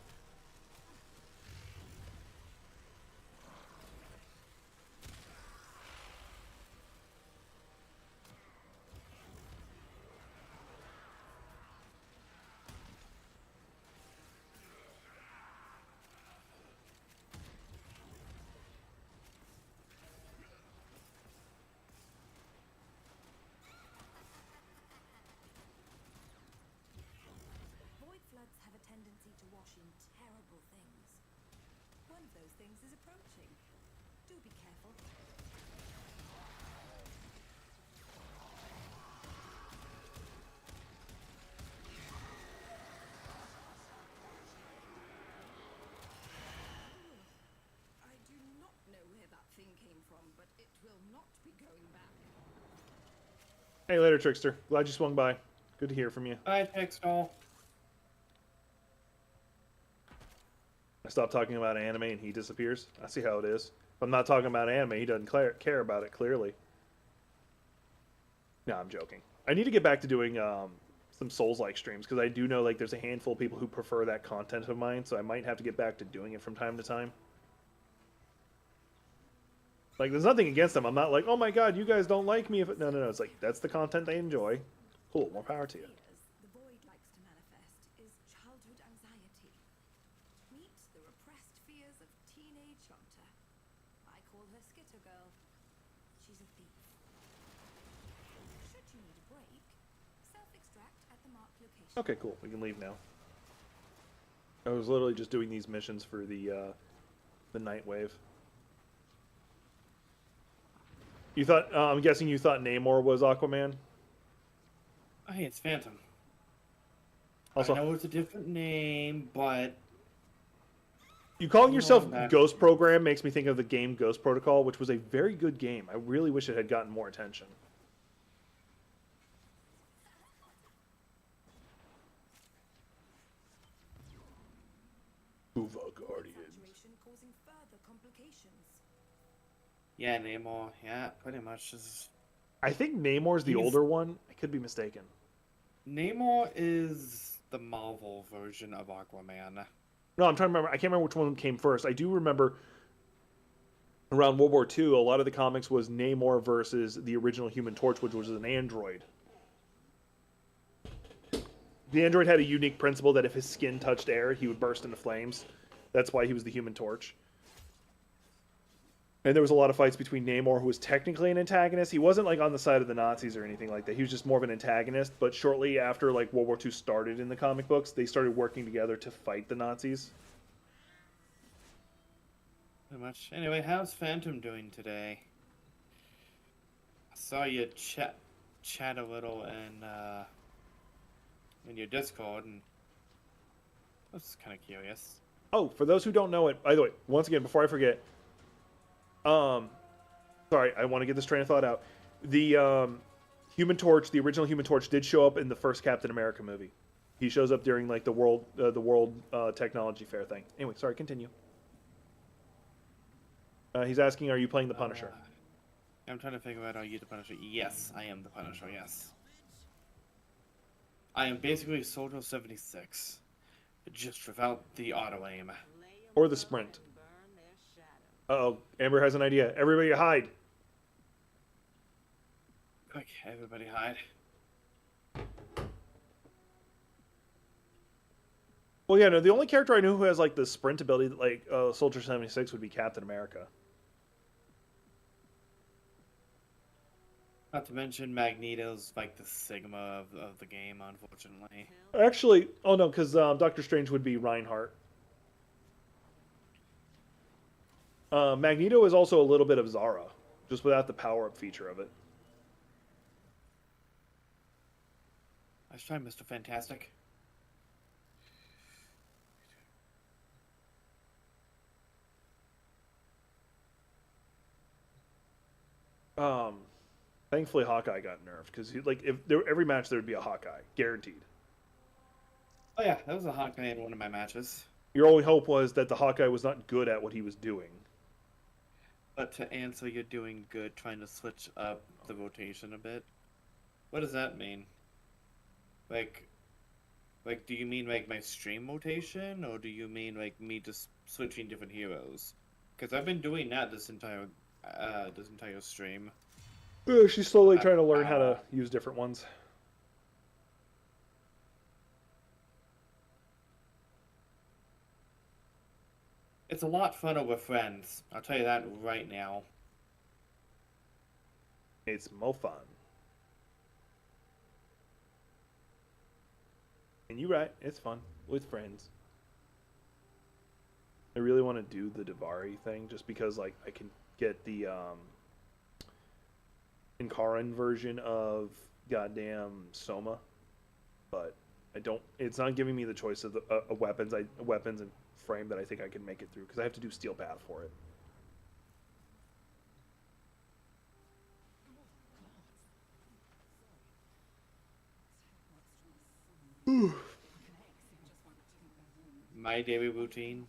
Void floods have a tendency to wash in terrible things. One of those things is approaching. Do be careful. I do not know where that thing came from, but it will not be going back. Hey, later, Trickster. Glad you swung by. Good to hear from you. Bye, Textol. I stop talking about anime and he disappears. I see how it is. If I'm not talking about anime, he doesn't care about it, clearly. No, I'm joking. I need to get back to doing some Souls-like streams, because I do know like there's a handful of people who prefer that content of mine, so I might have to get back to doing it from time to time. Like, there's nothing against them. I'm not like, oh my god, you guys don't like me. No. It's like, that's the content they enjoy. Cool, more power to you. The void likes to manifest is childhood anxiety. Meet the repressed fears of teenage hunter. I call her Skitter Girl. She's a thief. Should you need a break, self-extract at the marked location. Okay, cool. We can leave now. I was literally just doing these missions for the Night Wave. You thought? I'm guessing you thought Namor was Aquaman. Hey, it's Phantom. Also, I know it's a different name, but you calling yourself that. Ghost Program makes me think of the game Ghost Protocol, which was a very good game. I really wish it had gotten more attention. Uva Guardian. Saturation causing further complications. yeah, Namor. Yeah, pretty much. I think Namor's the He's- older one. I could be mistaken. Namor is the Marvel version of Aquaman. No, I'm trying to remember. I can't remember which one came first. I do remember around World War II, a lot of the comics was Namor versus the original Human Torch, which was an android. The android had a unique principle that if his skin touched air, he would burst into flames. That's why he was the Human Torch. And there was a lot of fights between Namor, who was technically an antagonist. He wasn't like on the side of the Nazis or anything like that. He was just more of an antagonist. But shortly after like World War II started in the comic books, they started working together to fight the Nazis. Pretty much. Anyway, how's Phantom doing today? I saw you chat a little in your Discord, and I was kind of curious. Oh, for those who don't know it, by the way, once again, before I forget, sorry, I want to get this train of thought out. The Human Torch, the original Human Torch, did show up in the first Captain America movie. He shows up during like the World Technology Fair thing. Anyway, sorry, continue. He's asking, are you playing the Punisher? I'm trying to figure out, are you the Punisher? Yes, I am the Punisher, yes. I am basically Soldier 76, just without the auto-aim. Or the sprint. Uh-oh, Amber has an idea. Everybody hide. Quick, everybody hide. Well, yeah, no, the only character I knew who has like the sprint ability, like Soldier 76, would be Captain America. Not to mention Magneto's like the Sigma of the game, unfortunately. Actually, oh no, because Doctor Strange would be Reinhardt. Magneto is also a little bit of Zara, just without the power-up feature of it. Let's try Mr. Fantastic. Thankfully, Hawkeye got nerfed because like if there every match there would be a Hawkeye, guaranteed. Oh yeah, that was a Hawkeye in one of my matches. Your only hope was that the Hawkeye was not good at what he was doing. But to answer, you're doing good, trying to switch up the rotation a bit. What does that mean? Like, do you mean like my stream rotation, or do you mean like me just switching different heroes? Because I've been doing that this entire stream. She's slowly trying to learn how to use different ones. It's a lot funner with friends. I'll tell you that right now. It's more fun. And you're right, it's fun with friends. I really want to do the Davari thing just because like I can get the Inkaran version of goddamn Soma, but I don't. It's not giving me the choice of the weapons and frame that I think I can make it through because I have to do Steel Path for it. My daily routine.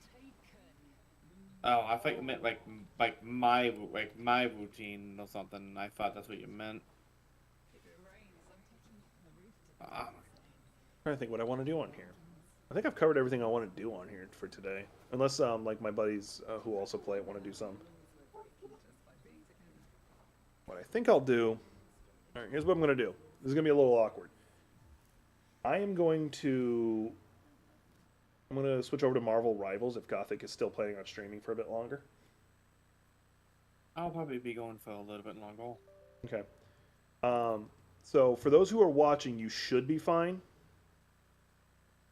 Oh, I thought you meant like my routine or something. I thought that's what you meant. Ah, trying to think what I want to do on here. I think I've covered everything I want to do on here for today. Unless like my buddies who also play it want to do some. What I think I'll do. All right, here's what I'm going to do. This is going to be a little awkward. I'm going to switch over to Marvel Rivals if Gothic is still planning on streaming for a bit longer. I'll probably be going for a little bit longer. Okay. So for those who are watching, you should be fine.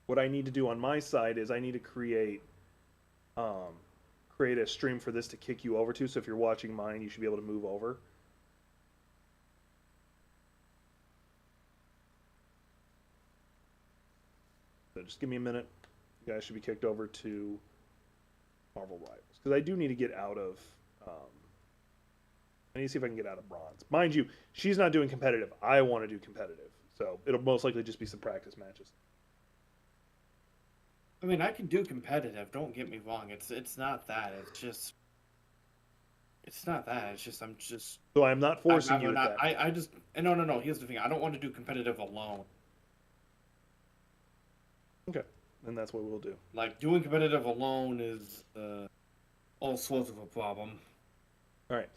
What I need to do on my side is I need to create a stream for this to kick you over to. So if you're watching mine, you should be able to move over. So just give me a minute. You guys should be kicked over to Marvel Rivals because I do need to get out of. I need to see if I can get out of bronze. Mind you, she's not doing competitive. I want to do competitive, so it'll most likely just be some practice matches. I mean, I can do competitive. Don't get me wrong. It's not that. It's not that. It's just I'm just. So I'm not forcing you. I just no. Here's the thing. I don't want to do competitive alone. Okay, then that's what we'll do. Like doing competitive alone is all sorts of a problem. All right.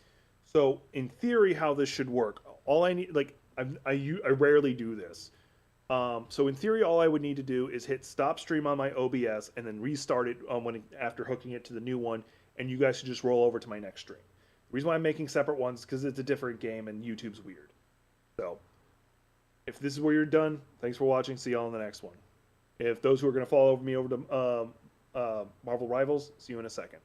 So in theory, how this should work, all I need, like I rarely do this. So in theory, all I would need to do is hit stop stream on my OBS and then restart it after hooking it to the new one, and you guys should just roll over to my next stream. The reason why I'm making separate ones is because it's a different game and YouTube's weird. So if this is where you're done, thanks for watching. See y'all in the next one. If those who are going to follow me over to Marvel Rivals, see you in a second.